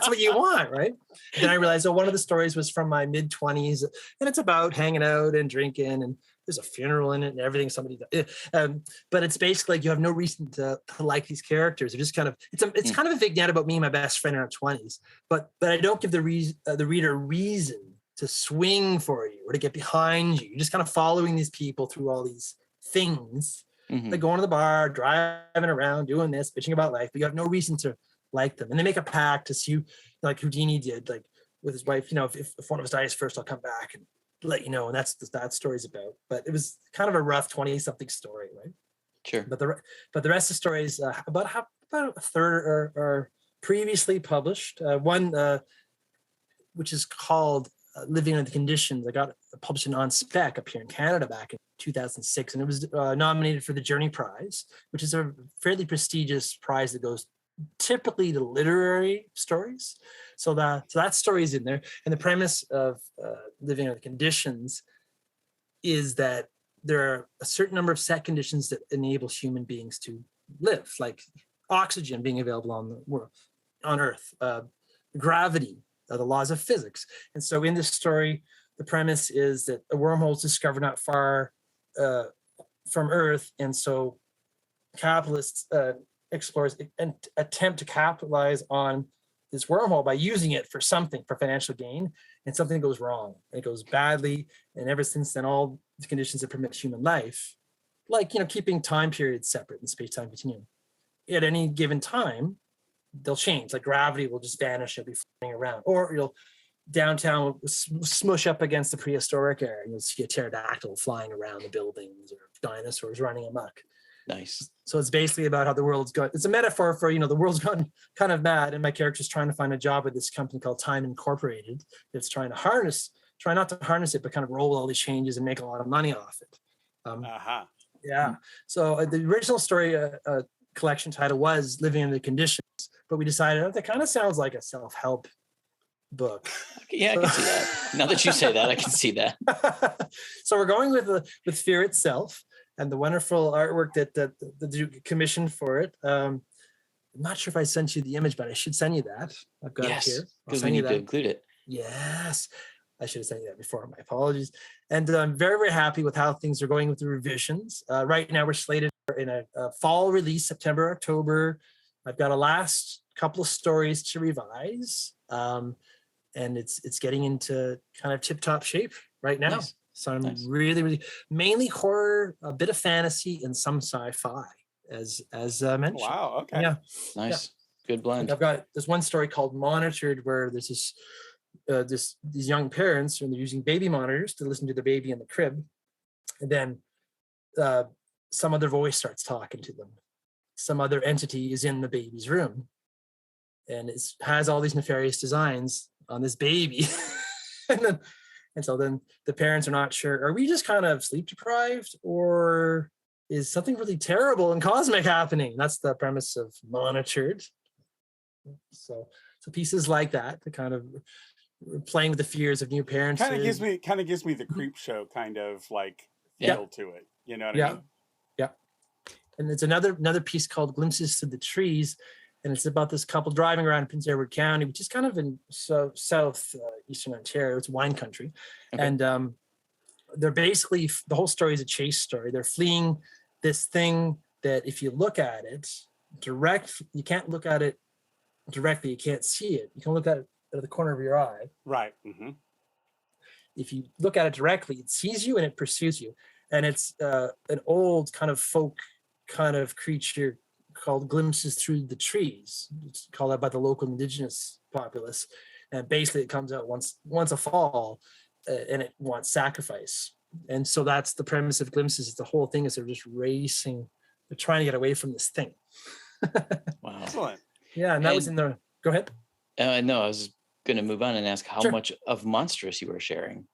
Speaker 3: what you want, right? Then I realized one of the stories was from my mid-20s, and it's about hanging out and drinking, and there's a funeral in it and everything. Somebody, but it's basically like you have no reason to like these characters. They're just kind of it's kind of a vignette about me and my best friend in our 20s, but I don't give the reader reason to swing for you or to get behind you. You're just kind of following these people through all these things.
Speaker 1: Mm-hmm.
Speaker 3: They go into the bar, driving around, doing this, bitching about life, but you have no reason to like them. And they make a pact to see, like Houdini did, like with his wife, if one of us dies first, I'll come back and let you know. And that's what that story's about. But it was kind of a rough 20-something story, right?
Speaker 1: Sure.
Speaker 3: But the rest of the stories, about a third are previously published. One, which is called Living Under the Conditions. I got published on Spec up here in Canada back in 2006, and it was nominated for the Journey Prize, which is a fairly prestigious prize that goes typically to literary stories. So that story is in there, and the premise of Living Under the Conditions is that there are a certain number of set conditions that enable human beings to live, like oxygen being available on the world, on Earth, gravity, the laws of physics. And so in this story, the premise is that a wormhole is discovered not far from Earth. And so capitalists, explorers and attempt to capitalize on this wormhole by using it for something, for financial gain, and something goes wrong. It goes badly. And ever since then, all the conditions that permit human life, like, keeping time periods separate in space-time continuum, at any given time, they'll change. Like gravity will just vanish and be floating around, or downtown will smush up against the prehistoric era. You'll see a pterodactyl flying around the buildings, or dinosaurs running amok.
Speaker 1: Nice.
Speaker 3: So it's basically about how the world's gone. It's a metaphor for, the world's gone kind of mad, and my character's trying to find a job at this company called Time Incorporated. It's try not to harness it, but kind of roll all these changes and make a lot of money off it. Yeah. So the original story collection title was Living Under the Conditions, but we decided that kind of sounds like a self-help book.
Speaker 1: Yeah, I can see that. Now that you say that, I can see that.
Speaker 3: So we're going with Fear Itself and the wonderful artwork that the Duke commissioned for it. I'm not sure if I sent you the image, but I should send you that. I've got it here.
Speaker 1: Because we need to include it.
Speaker 3: Yes. I should have sent you that before. My apologies. And I'm very, very happy with how things are going with the revisions. Right now, we're slated in a fall release, September, October. I've got a last couple of stories to revise. And it's getting into kind of tip-top shape right now. Nice. So I'm really, really, mainly horror, a bit of fantasy, and some sci-fi. as mentioned.
Speaker 2: Wow. Okay.
Speaker 3: Yeah.
Speaker 1: Nice. Good blend.
Speaker 3: I've got this one story called Monitored, where there's these young parents, and they're using baby monitors to listen to the baby in the crib, and then some other voice starts talking to them. Some other entity is in the baby's room, and it has all these nefarious designs on this baby. and so then the parents are not sure, are we just kind of sleep deprived, or is something really terrible and cosmic happening? That's the premise of Monitored. So pieces like that, the kind of playing with the fears of new parents.
Speaker 2: Kind of gives me the creep show kind of like feel to it. You know what I mean?
Speaker 3: Yeah. And it's another piece called Glimpses Through the Trees, and it's about this couple driving around Prince Edward County, which is kind of in south eastern Ontario. It's wine country. Okay. And they're basically, the whole story is a chase story. They're fleeing this thing that if you look at it you can't look at it directly, you can't see it. You can look at it out of the corner of your eye.
Speaker 2: Right. Mm-hmm.
Speaker 3: If you look at it directly, it sees you and it pursues you. And it's an old kind of folk kind of creature called Glimpses Through the Trees. It's called out by the local indigenous populace. And basically it comes out once a fall, and it wants sacrifice. And so that's the premise of Glimpses. The whole thing is they're just racing. They're trying to get away from this thing.
Speaker 1: Wow.
Speaker 2: Excellent.
Speaker 3: Yeah, and that was in the... Go ahead.
Speaker 1: No, I was going to move on and ask how much of Monstrous you were sharing.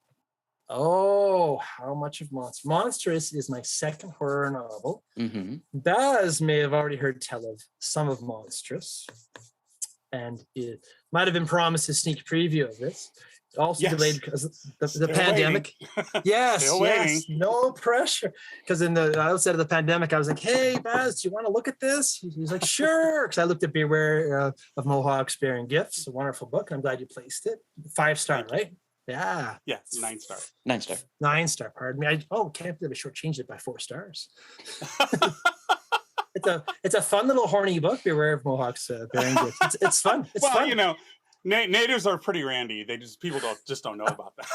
Speaker 3: Oh, how much of Monstrous? Monstrous is my second horror novel.
Speaker 1: Mm-hmm.
Speaker 3: Baz may have already heard tell of some of Monstrous, and it might have been promised a sneak preview of this. Also delayed because of the pandemic. Yes, no pressure. Because in the outset of the pandemic, I was like, "Hey, Baz, do you want to look at this?" He's like, "Sure." Because I looked at Beware of Mohawks Bearing Gifts, a wonderful book. I'm glad you placed it. 5-star, right? Yeah.
Speaker 2: Yeah, 9-star.
Speaker 1: 9-star.
Speaker 3: 9-star. Pardon me. Can't believe I shortchanged it by 4 stars. It's a fun little horny book. Beware of Mohawks Bearing Gifts. It's fun. It's fun.
Speaker 2: You know. Natives are pretty randy. People don't know about that.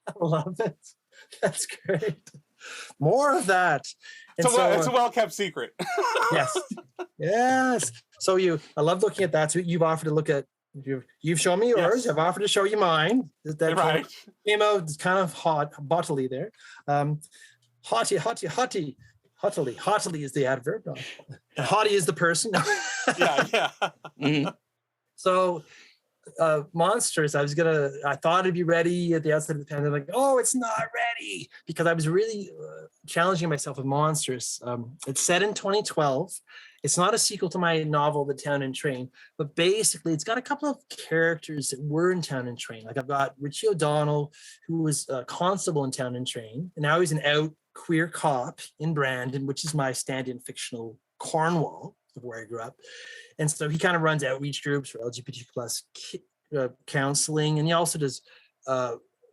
Speaker 3: I love it. That's great. More of that.
Speaker 2: It's a well-kept secret. Yes. So
Speaker 3: I love looking at that. So you've offered to look at. You've shown me yours. I've offered to show you mine. That
Speaker 2: right.
Speaker 3: Came out kind of hot, bottily there. Hottily is the adverb. Hottie is the person.
Speaker 2: Yeah.
Speaker 1: Mm-hmm.
Speaker 3: So, Monstrous, I thought it'd be ready at the outset of the pandemic. Oh, it's not ready, because I was really challenging myself with Monstrous. It's set in 2012. It's not a sequel to my novel, The Town and Train, but basically it's got a couple of characters that were in Town and Train. Like I've got Richie O'Donnell, who was a constable in Town and Train, and now he's an out queer cop in Brandon, which is my stand-in fictional Cornwall, of where I grew up. And so he kind of runs outreach groups for LGBTQ plus counseling, and he also does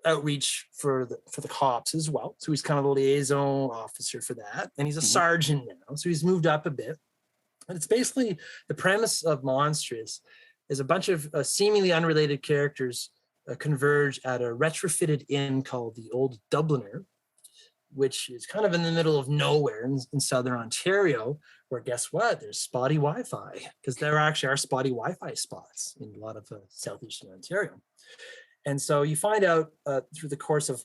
Speaker 3: outreach for the cops as well. So he's kind of a liaison officer for that, and he's a sergeant now, so he's moved up a bit. And it's basically the premise of Monstrous is a bunch of seemingly unrelated characters converge at a retrofitted inn called the Old Dubliner, which is kind of in the middle of nowhere in southern Ontario, where guess what? There's spotty Wi-Fi, because there actually are spotty Wi-Fi spots in a lot of southeastern Ontario. And so you find out through the course of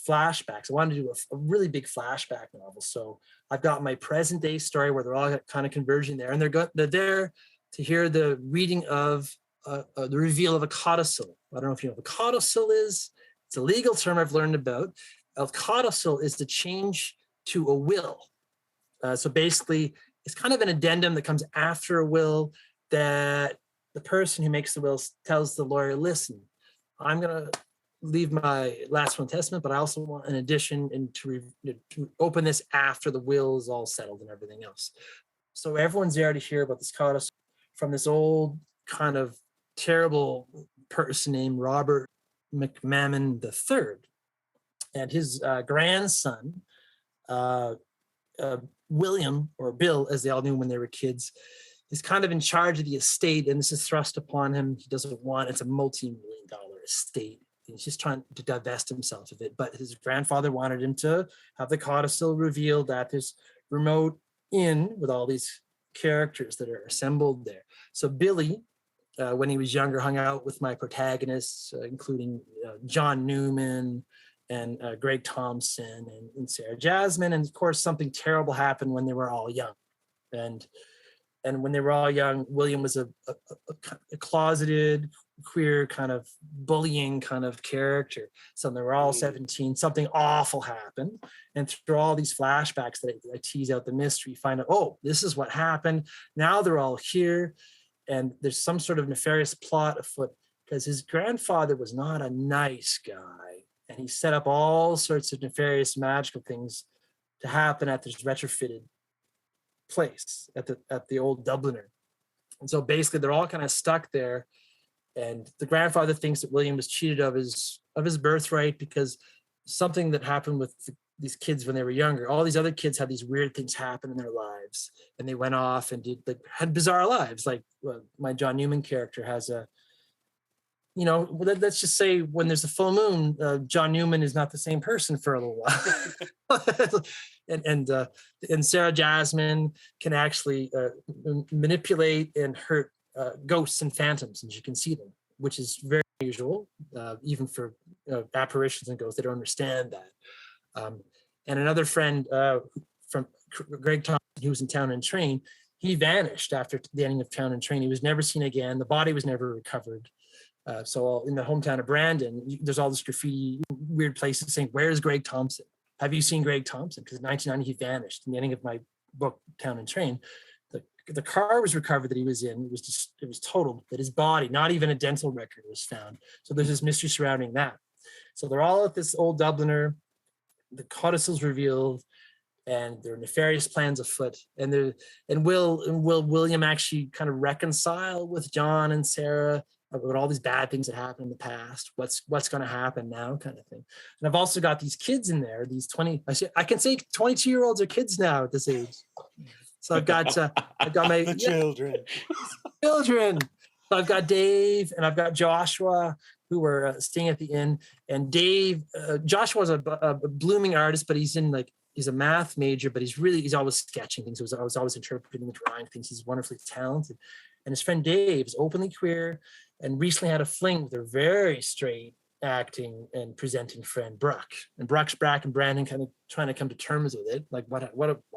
Speaker 3: flashbacks. I wanted to do a really big flashback novel. So I've got my present day story where they're all kind of converging there, and they're there to hear the reading of the reveal of a codicil. I don't know if you know what a codicil is. It's a legal term I've learned about. A codicil is the change to a will. So basically, it's kind of an addendum that comes after a will, that the person who makes the will tells the lawyer, listen, I'm going to leave my last will and testament, but I also want an addition and to open this after the will is all settled and everything else. So everyone's there to hear about this codicil from this old kind of terrible person named Robert McMahon III. And his grandson, William, or Bill, as they all knew when they were kids, is kind of in charge of the estate, and this is thrust upon him. He doesn't want, it's a multi-million-dollar estate He's just trying to divest himself of it. But his grandfather wanted him to have the codicil revealed at this remote inn with all these characters that are assembled there. So Billy, when he was younger, hung out with my protagonists, including John Newman and Greg Thompson and Sarah Jasmine. And of course, something terrible happened when they were all young. And when they were all young, William was a closeted, queer, kind of bullying kind of character. So they were all 17, something awful happened. And through all these flashbacks that I tease out the mystery, you find out, oh, this is what happened. Now they're all here. And there's some sort of nefarious plot afoot because his grandfather was not a nice guy. And he set up all sorts of nefarious magical things to happen at this retrofitted place at the old Dubliner. And so basically they're all kind of stuck there. And the grandfather thinks that William was cheated of his birthright because something that happened with these kids when they were younger. All these other kids had these weird things happen in their lives, and they went off and had bizarre lives. Like my John Newman character has let's just say when there's a full moon, John Newman is not the same person for a little while. and Sarah Jasmine can actually manipulate and hurt ghosts and phantoms, and you can see them, which is very unusual, even for apparitions and ghosts. They don't understand that. And another friend from Greg Thompson, who was in Town and Train, he vanished after the ending of Town and Train. He was never seen again. The body was never recovered. So in the hometown of Brandon, there's all this graffiti, weird places saying, "Where's Greg Thompson? Have you seen Greg Thompson?" Because in 1990 he vanished. In the ending of my book, Town and Train, the car was recovered that he was in. It was totaled. That his body, not even a dental record, was found. So there's this mystery surrounding that. So they're all at this old Dubliner. The codicil's revealed, and there are nefarious plans afoot. And will William actually kind of reconcile with John and Sarah about all these bad things that happened in the past? What's going to happen now, kind of thing. And I've also got these kids in there. These I can say 22-year-olds are kids now at this age. So I've got my
Speaker 2: the children.
Speaker 3: Children. So I've got Dave and I've got Joshua, who were staying at the inn. And Dave, Joshua's a blooming artist, but he's a math major, but he's always sketching things. I was always interpreting and drawing things. He's wonderfully talented. And his friend Dave is openly queer and recently had a fling with a very straight acting and presenting friend Brooke. And Brooke's back and Brandon kind of trying to come to terms with it. Like, what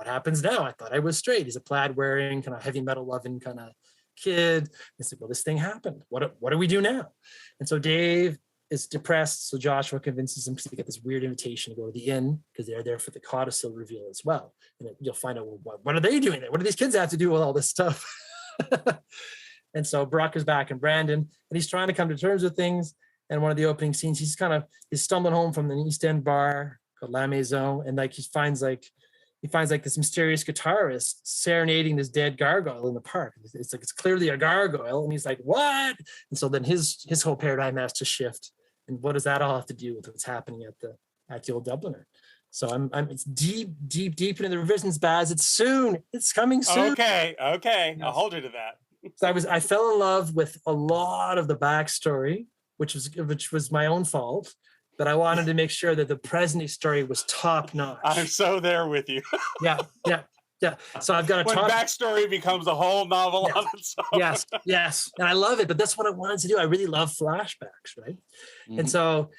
Speaker 3: happens now? I thought I was straight. He's a plaid wearing, kind of heavy metal loving kind of kid. It's like, well, this thing happened. What do we do now? And so Dave is depressed. So Joshua convinces him to get this weird invitation to go to the inn because they're there for the codicil reveal as well. And you'll find out, well, what are they doing there? What do these kids have to do with all this stuff? And so Brock is back in Brandon and he's trying to come to terms with things. And one of the opening scenes, he's stumbling home from the East End bar called La Maison, and he finds this mysterious guitarist serenading this dead gargoyle in the park. It's clearly a gargoyle, and he's like, "What?" And so then his whole paradigm has to shift. And what does that all have to do with what's happening at the old Dubliner? So it's deep into the revisions, Baz. It's coming soon.
Speaker 2: Okay, I'll hold you to that.
Speaker 3: So I fell in love with a lot of the backstory, which was my own fault, but I wanted to make sure that the present story was top notch.
Speaker 2: I'm so there with you.
Speaker 3: Yeah. So I've got
Speaker 2: when backstory becomes a whole novel on its own.
Speaker 3: Yes, and I love it. But that's what I wanted to do. I really love flashbacks, right? Mm-hmm. And so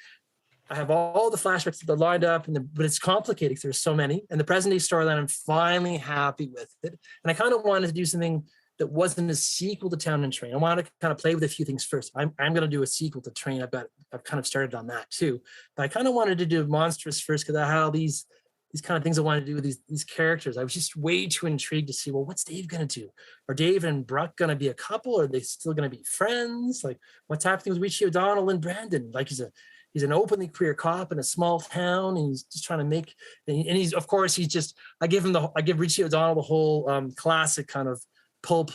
Speaker 3: I have all the flashbacks that are lined up, but it's complicated because there's so many. And the present day storyline, I'm finally happy with it. And I kind of wanted to do something that wasn't a sequel to Town and Train. I wanted to kind of play with a few things first. I'm going to do a sequel to Train. I've kind of started on that too. But I kind of wanted to do Monstrous first because I had all these kind of things I wanted to do with these characters. I was just way too intrigued to see, well, what's Dave going to do? Are Dave and Brooke going to be a couple? Are they still going to be friends? Like, what's happening with Richie O'Donnell and Brandon? Like, he's an openly queer cop in a small town, and he's just trying to make. And I give Richie O'Donnell the whole classic kind of pulp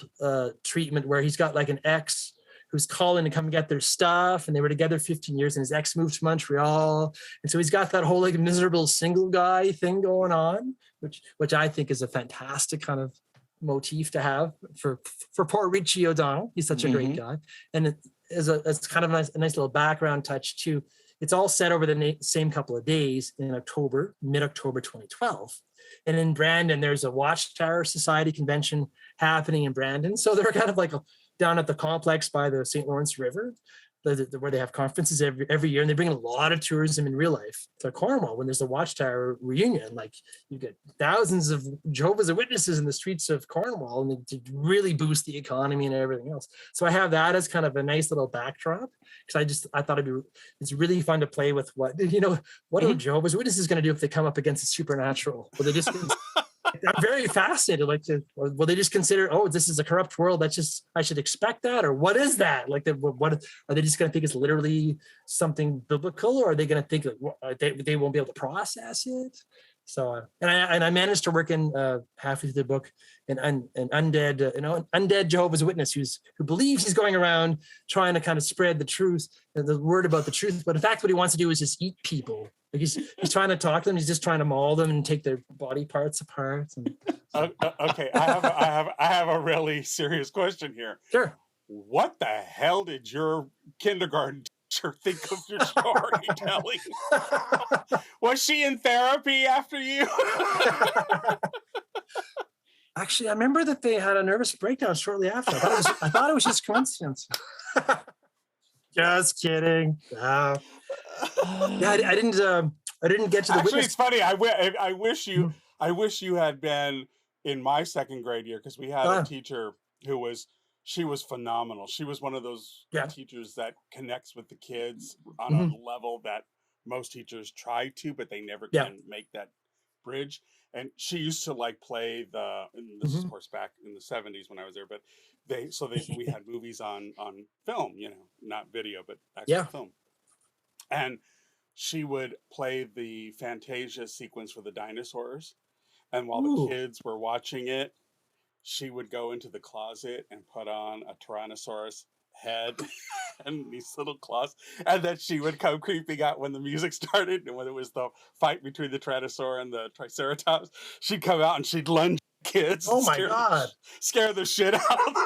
Speaker 3: treatment where he's got like an ex who's calling to come get their stuff, and they were together 15 years, and his ex moved to Montreal, and so he's got that whole like miserable single guy thing going on, which I think is a fantastic kind of motif to have for poor Richie O'Donnell. He's such a great guy, and it's kind of a nice little background touch too. it's all set over the same couple of days in mid-October 2012. And in Brandon, there's a Watchtower Society convention happening in Brandon. So they're kind of like down at the complex by the St. Lawrence River, where they have conferences every year, and they bring a lot of tourism in real life to Cornwall when there's a Watchtower reunion. Like, you get thousands of Jehovah's Witnesses in the streets of Cornwall, and to really boost the economy and everything else. So I have that as kind of a nice little backdrop, because I thought it's really fun to play with what are Jehovah's Witnesses going to do if they come up against the supernatural? Will they just I'm very fascinated. Will they just consider, this is a corrupt world, I should expect that, or what is that? Like, what are they just going to think it's literally something biblical, or are they going to think they won't be able to process it? So, and I managed to work in halfway through the book an undead Jehovah's Witness who believes he's going around trying to kind of spread the truth, the word about the truth, but in fact, what he wants to do is just eat people. Like, he's trying to talk to them. He's just trying to maul them and take their body parts apart.
Speaker 2: Okay, I have a really serious question here.
Speaker 3: Sure.
Speaker 2: What the hell did your kindergarten teacher think of your storytelling? Was she in therapy after you?
Speaker 3: Actually, I remember that they had a nervous breakdown shortly after. I thought it was just coincidence. Just kidding. Yeah, I didn't get to the.
Speaker 2: Actually, it's funny. I wish you had been in my second grade year, because we had a teacher she was phenomenal. She was one of those teachers that connects with the kids on a level that most teachers try to, but they never can make that bridge. And she used to play this is of course back in the 70s when I was there, but we had movies on film, not video, but actual film. And she would play the Fantasia sequence for the dinosaurs. And while the kids were watching it, she would go into the closet and put on a Tyrannosaurus head and these little claws. And then she would come creeping out when the music started. And when it was the fight between the Tyrannosaur and the Triceratops, she'd come out and she'd lunge kids.
Speaker 3: Oh my God.
Speaker 2: Scare the shit out of them.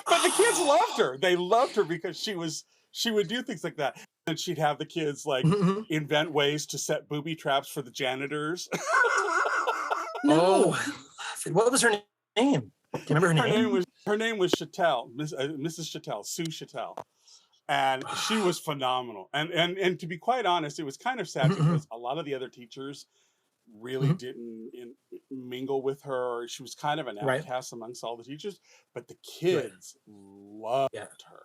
Speaker 2: But the kids loved her. They loved her because she would do things like that. And she'd have the kids invent ways to set booby traps for the janitors.
Speaker 3: No. What was her name? Do you remember her name?
Speaker 2: Her name was Chattel, Mrs. Chattel, Sue Chattel. And she was phenomenal. And to be quite honest, it was kind of sad because a lot of the other teachers really didn't mingle with her. She was kind of an outcast amongst all the teachers, but the kids loved her.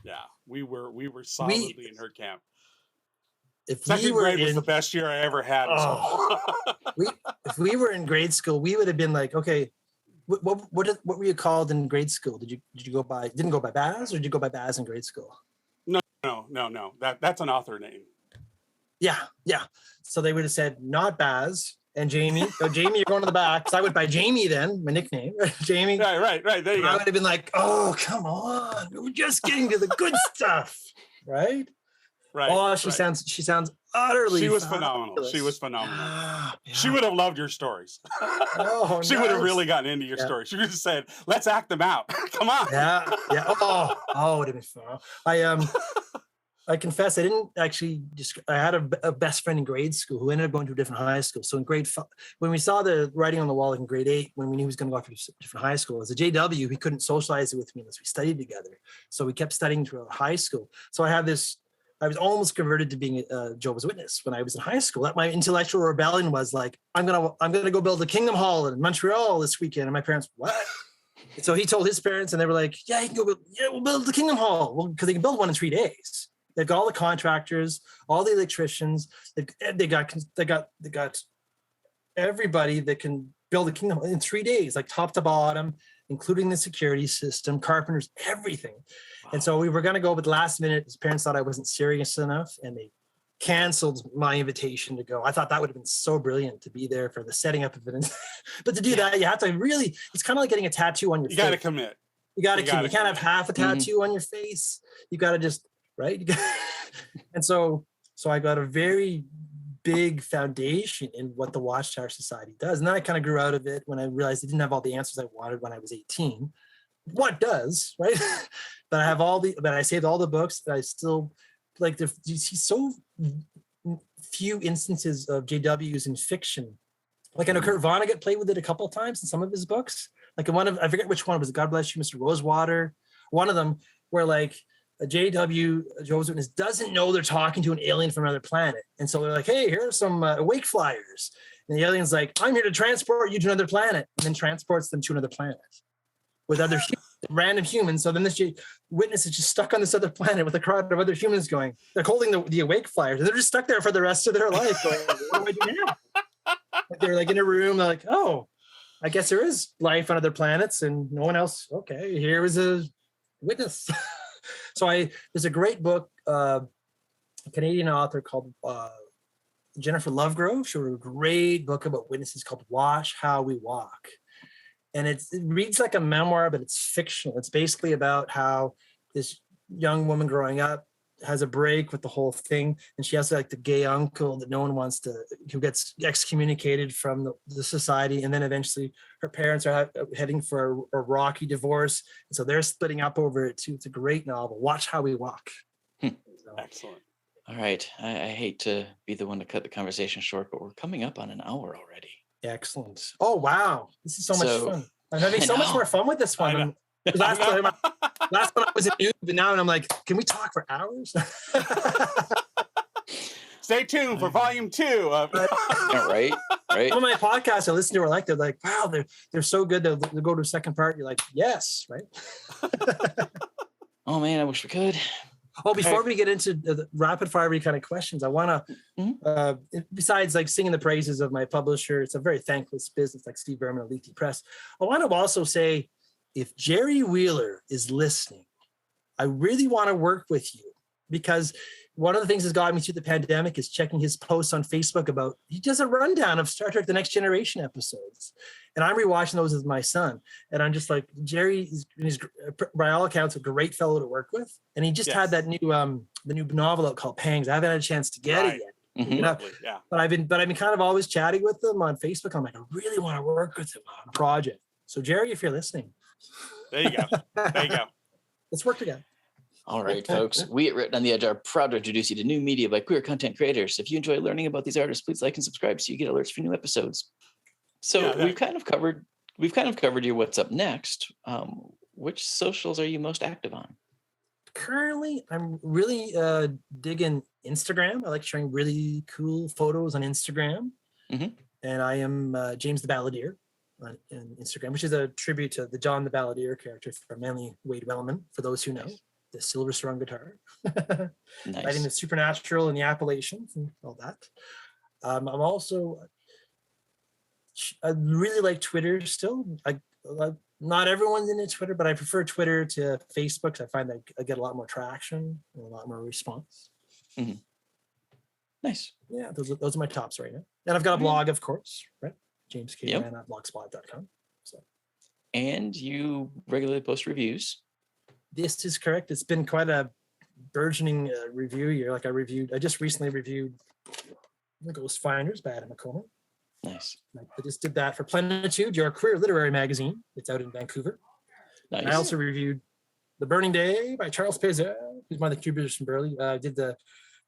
Speaker 2: Yeah, we were solidly in her camp. Second grade was the best year I ever had.
Speaker 3: If we were in grade school, we would have been like, okay, what were you called in grade school? Didn't go by Baz, or did you go by Baz in grade school?
Speaker 2: No. That's an author name.
Speaker 3: Yeah. So they would have said not Baz and Jamie. So Jamie, you're going to the back. So I went by Jamie then, my nickname, Jamie.
Speaker 2: Right. There you go.
Speaker 3: I would have been like, oh, come on, we're just getting to the good stuff, right?
Speaker 2: Right.
Speaker 3: Oh, she sounds utterly.
Speaker 2: She was phenomenal. She was phenomenal. Yeah. She would have loved your stories. She would have really gotten into your stories. She would have said, "Let's act them out. Come on."
Speaker 3: Yeah. Oh, it would have been fun. I confess, I didn't actually. I had a best friend in grade school who ended up going to a different high school. So in when we saw the writing on the wall in grade 8, when we knew he was going to go off to a different high school, as a JW, he couldn't socialize it with me unless we studied together. So we kept studying throughout high school. So I was almost converted to being a Jehovah's Witness when I was in high school. That my intellectual rebellion was like, I'm gonna go build a Kingdom Hall in Montreal this weekend. And my parents, what? So he told his parents, and they were like, yeah, he can go. We'll build the Kingdom Hall. Well, because they can build one in 3 days. They've got all the contractors, all the electricians. They got everybody that can build a kingdom in 3 days, like top to bottom, including the security system, carpenters, everything. Wow. And so we were going to go, but last minute, his parents thought I wasn't serious enough, and they canceled my invitation to go. I thought that would have been so brilliant to be there for the setting up of it. But to do that, you have to really, it's kind of like getting a tattoo on your face. You got to
Speaker 2: commit.
Speaker 3: You got to commit. You can't have half a tattoo on your face. You got to just, right? And so I got a very big foundation in what the Watchtower Society does. And then I kind of grew out of it when I realized I didn't have all the answers I wanted when I was 18. What does, right? But I saved all the books that I still like you see so few instances of JWs in fiction. Like I know Kurt Vonnegut played with it a couple of times in some of his books. Like in one of, I forget which one, was it God Bless You, Mr. Rosewater? One of them where like a JW, Jehovah's Witness, doesn't know they're talking to an alien from another planet. And so they're like, hey, here are some awake flyers. And the alien's like, I'm here to transport you to another planet. And then transports them to another planet with other random humans. So then this witness is just stuck on this other planet with a crowd of other humans going, they're holding the awake flyers. And they're just stuck there for the rest of their life going, what do I do now? Like they're like in a room, they're like, oh, I guess there is life on other planets and no one else. Okay, here is a witness. So there's a great book, a Canadian author called Jennifer Lovegrove. She wrote a great book about witnesses called Watch How We Walk. And it reads like a memoir, but it's fictional. It's basically about how this young woman growing up has a break with the whole thing. And she has like the gay uncle that no one wants to, who gets excommunicated from the society. And then eventually her parents are heading for a rocky divorce. And so they're splitting up over it too. It's a great novel. Watch How We Walk.
Speaker 2: So. Excellent.
Speaker 1: All right. I hate to be the one to cut the conversation short, but we're coming up on an hour already.
Speaker 3: Excellent. Oh, wow. This is so much fun. I'm having so much more fun with this one. Last one I was a noob, but now I'm like, can we talk for hours?
Speaker 2: Stay tuned for volume 2 of
Speaker 1: right.
Speaker 3: Some of my podcasts I listen to are like, they're like, wow, they're so good. They'll go to a second part. You're like, yes, right?
Speaker 1: Oh man, I wish we could.
Speaker 3: Oh, before we get into the rapid fire kind of questions, I want to, besides like singing the praises of my publisher, it's a very thankless business like Steve Berman of Leafy Press. I want to also say, if Jerry Wheeler is listening, I really want to work with you, because one of the things that's got me through the pandemic is checking his posts on Facebook about, he does a rundown of Star Trek The Next Generation episodes. And I'm rewatching those with my son. And I'm just like, Jerry is by all accounts, a great fellow to work with. And he just had that new, the new novel out called Pangs. I haven't had a chance to get it yet.
Speaker 2: Mm-hmm.
Speaker 3: You know? But I've been kind of always chatting with them on Facebook. I'm like, I really want to work with him on a project. So Jerry, if you're listening.
Speaker 2: There you go. There you go.
Speaker 3: Let's work together.
Speaker 1: All right, folks. We at Written on the Edge are proud to introduce you to new media by queer content creators. If you enjoy learning about these artists, please like and subscribe so you get alerts for new episodes. So we've kind of covered your what's up next. Which socials are you most active on?
Speaker 3: Currently, I'm really digging Instagram. I like sharing really cool photos on Instagram. Mm-hmm. And I am James the Balladeer on Instagram, which is a tribute to the John the Balladeer character from Manly Wade Wellman, for those who know. The silver strung guitar, writing the supernatural and the Appalachians and all that. I'm also, I really like Twitter still. I not everyone's into Twitter, but I prefer Twitter to Facebook because I find that I get a lot more traction and a lot more response.
Speaker 1: Mm-hmm. Nice.
Speaker 3: Yeah, those are my tops right now. And I've got a blog, of course, right? JamesKman@blogspot.com. So.
Speaker 1: And you regularly post reviews.
Speaker 3: This is correct. It's been quite a burgeoning review year. Like I just recently reviewed The Ghost Finders by Adam McComber.
Speaker 1: Nice.
Speaker 3: I just did that for Plenitude, your queer literary magazine. It's out in Vancouver.
Speaker 1: Nice.
Speaker 3: And I also reviewed The Burning Day by Charles Pezet, who's one of the contributors from Burly.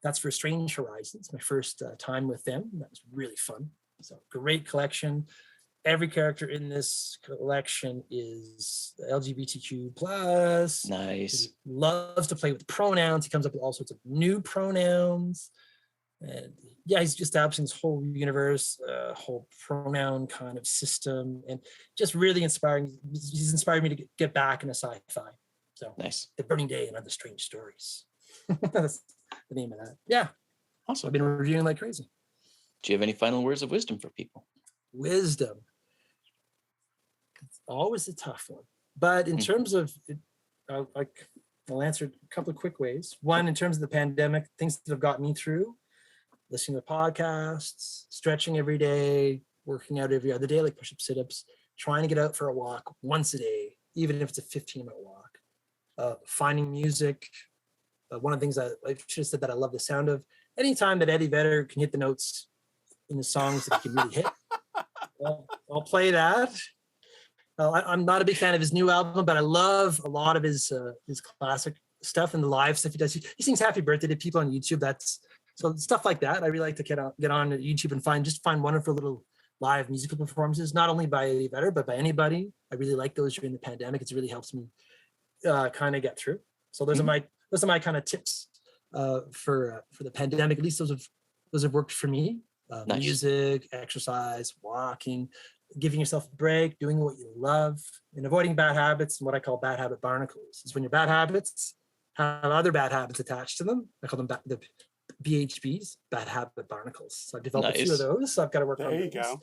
Speaker 3: That's for Strange Horizons, my first time with them. That was really fun. So great collection. Every character in this collection is LGBTQ plus.
Speaker 1: Nice.
Speaker 3: He loves to play with pronouns. He comes up with all sorts of new pronouns. And yeah, he's just establishing this whole universe, whole pronoun kind of system, and just really inspiring. He's inspired me to get back into sci-fi. So
Speaker 1: nice.
Speaker 3: The Burning Day and Other Strange Stories. That's the name of that. Yeah.
Speaker 1: Awesome.
Speaker 3: I've been reviewing like crazy.
Speaker 1: Do you have any final words of wisdom for people?
Speaker 3: Wisdom. It's always a tough one. But in terms of, I'll answer a couple of quick ways. One, in terms of the pandemic, things that have got me through, listening to podcasts, stretching every day, working out every other day, like push-ups, sit-ups, trying to get out for a walk once a day, even if it's a 15-minute walk, finding music. One of the things I should have said that I love the sound of, anytime that Eddie Vedder can hit the notes in the songs that he can really hit, I'll play that. I'm not a big fan of his new album, but I love a lot of his classic stuff and the live stuff he does. He sings happy birthday to people on YouTube. So stuff like that. I really like to get on YouTube and find wonderful little live musical performances, not only by Eddie Vedder, but by anybody. I really like those during the pandemic. It's really helps me kind of get through. So those are my kind of tips for the pandemic. At least those have worked for me.
Speaker 1: Nice.
Speaker 3: Music, exercise, walking, giving yourself a break, doing what you love, and avoiding bad habits. And what I call bad habit barnacles is when your bad habits have other bad habits attached to them. I call them the BHBs, bad habit barnacles. So I've developed a few of those. So I've got to work on those. There you go.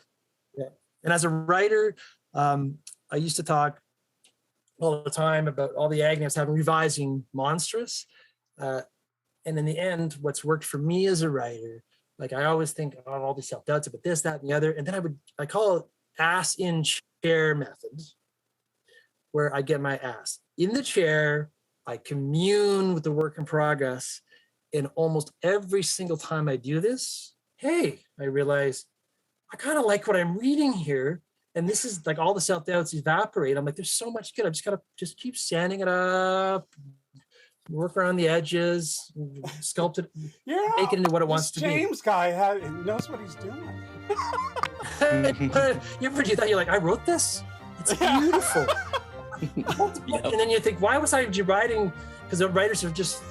Speaker 3: Yeah. And as a writer, I used to talk all the time about all the agony I was having revising Monstrous. And in the end, what's worked for me as a writer, like I always think of all these self-doubts about this, that, and the other. And then I call it ass in chair method, where I get my ass in the chair, I commune with the work in progress. And almost every single time I do this, I realize I kind of like what I'm reading here. And this is like all the self-doubts evaporate. I'm like, there's so much good. I just got to keep sanding it up, work around the edges, sculpt it, make it into what it wants to be.
Speaker 2: James guy knows what he's doing.
Speaker 3: You ever do that? You're like, I wrote this? It's beautiful. And then you think, why was I writing? Because the writers are just,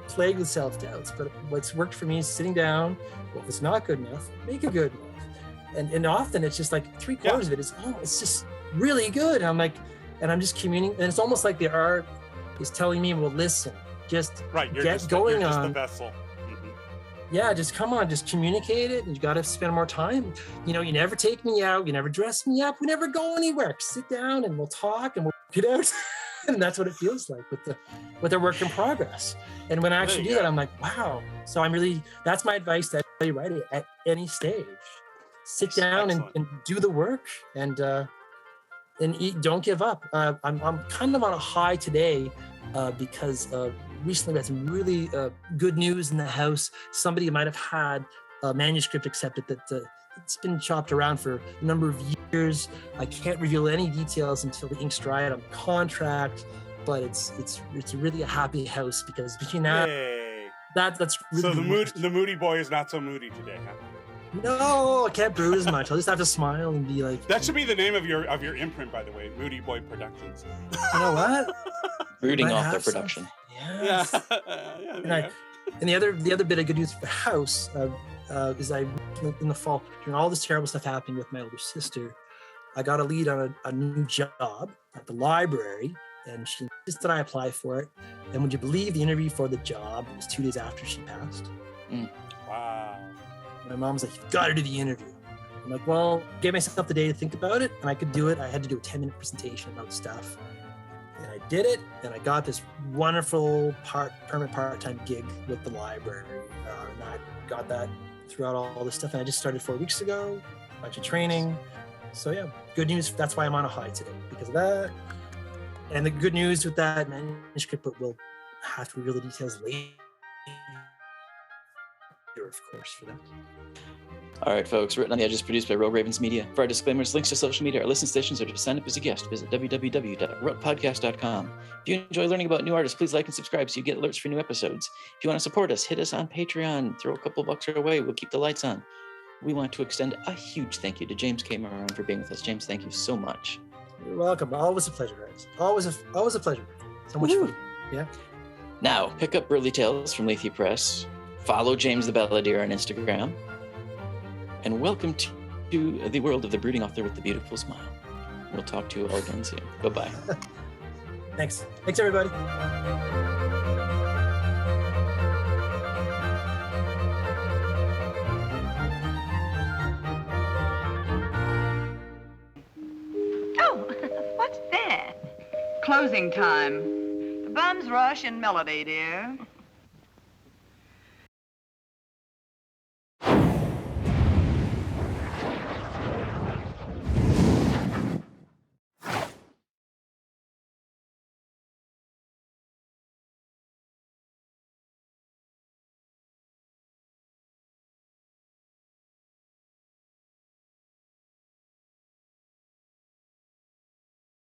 Speaker 3: plagued with self-doubts. But what's worked for me is sitting down. Well, if it's not good enough, make it good enough. And often it's just like 3/4 of it is, it's just really good. And I'm like, and I'm just communing. And it's almost like the art is telling me, well, listen, just get going on.
Speaker 2: The vessel. Mm-hmm.
Speaker 3: Yeah, just come on, just communicate it. And you got to spend more time. You never take me out. You never dress me up. We never go anywhere. Sit down and we'll talk and we'll get out. And that's what it feels like with our work in progress. And when I actually do that, I'm like, wow. So that's my advice to everybody writing at any stage. Sit down and do the work and eat, don't give up. I'm kind of on a high today because recently we had some really good news in the house. Somebody might have had a manuscript accepted that it's been chopped around for a number of years. I can't reveal any details until the ink's dried on the contract, but it's really a happy house because between that, that's really
Speaker 2: so the moody boy is not so moody today, huh?
Speaker 3: No, I can't brood as much. I'll just have to smile and be like.
Speaker 2: That should be the name of your imprint, by the way, Moody Boy Productions.
Speaker 3: You know what?
Speaker 1: Brooding off their production.
Speaker 3: Yes. And the other bit of good news for the house is in the fall, during all this terrible stuff happening with my older sister, I got a lead on a new job at the library, and she insisted I apply for it. And would you believe the interview for the job was 2 days after she passed?
Speaker 2: Wow.
Speaker 3: My mom's like, you've got to do the interview. I'm like, well, gave myself the day to think about it, and I could do it. I had to do a 10-minute presentation about stuff. And I did it, and I got this wonderful permanent part-time gig with the library. And I got that throughout all this stuff. And I just started 4 weeks ago, a bunch of training. So yeah, good news. That's why I'm on a high today, because of that. And the good news with that manuscript, but we'll have to reveal the details later, of course, for that.
Speaker 1: All right, folks. Written on the Edges, produced by Rogue Ravens Media. For our disclaimers, links to social media, our listen stations, or to sign up as a guest, visit www.rotepodcast.com. If you enjoy learning about new artists, please like and subscribe so you get alerts for new episodes. If you want to support us, hit us on Patreon. Throw a couple bucks our way. We'll keep the lights on. We want to extend a huge thank you to James K. Moran for being with us. James, thank you so much.
Speaker 3: You're welcome. Always a pleasure, guys. Always a pleasure. So much fun. Yeah.
Speaker 1: Now, pick up Burly Tales from Leafy Press. Follow James the Balladeer on Instagram. And welcome to the world of the brooding author with the beautiful smile. We'll talk to you all again soon. Bye-bye.
Speaker 3: Thanks. Thanks, everybody.
Speaker 4: Oh, what's that? Closing time. The bums rush in melody, dear.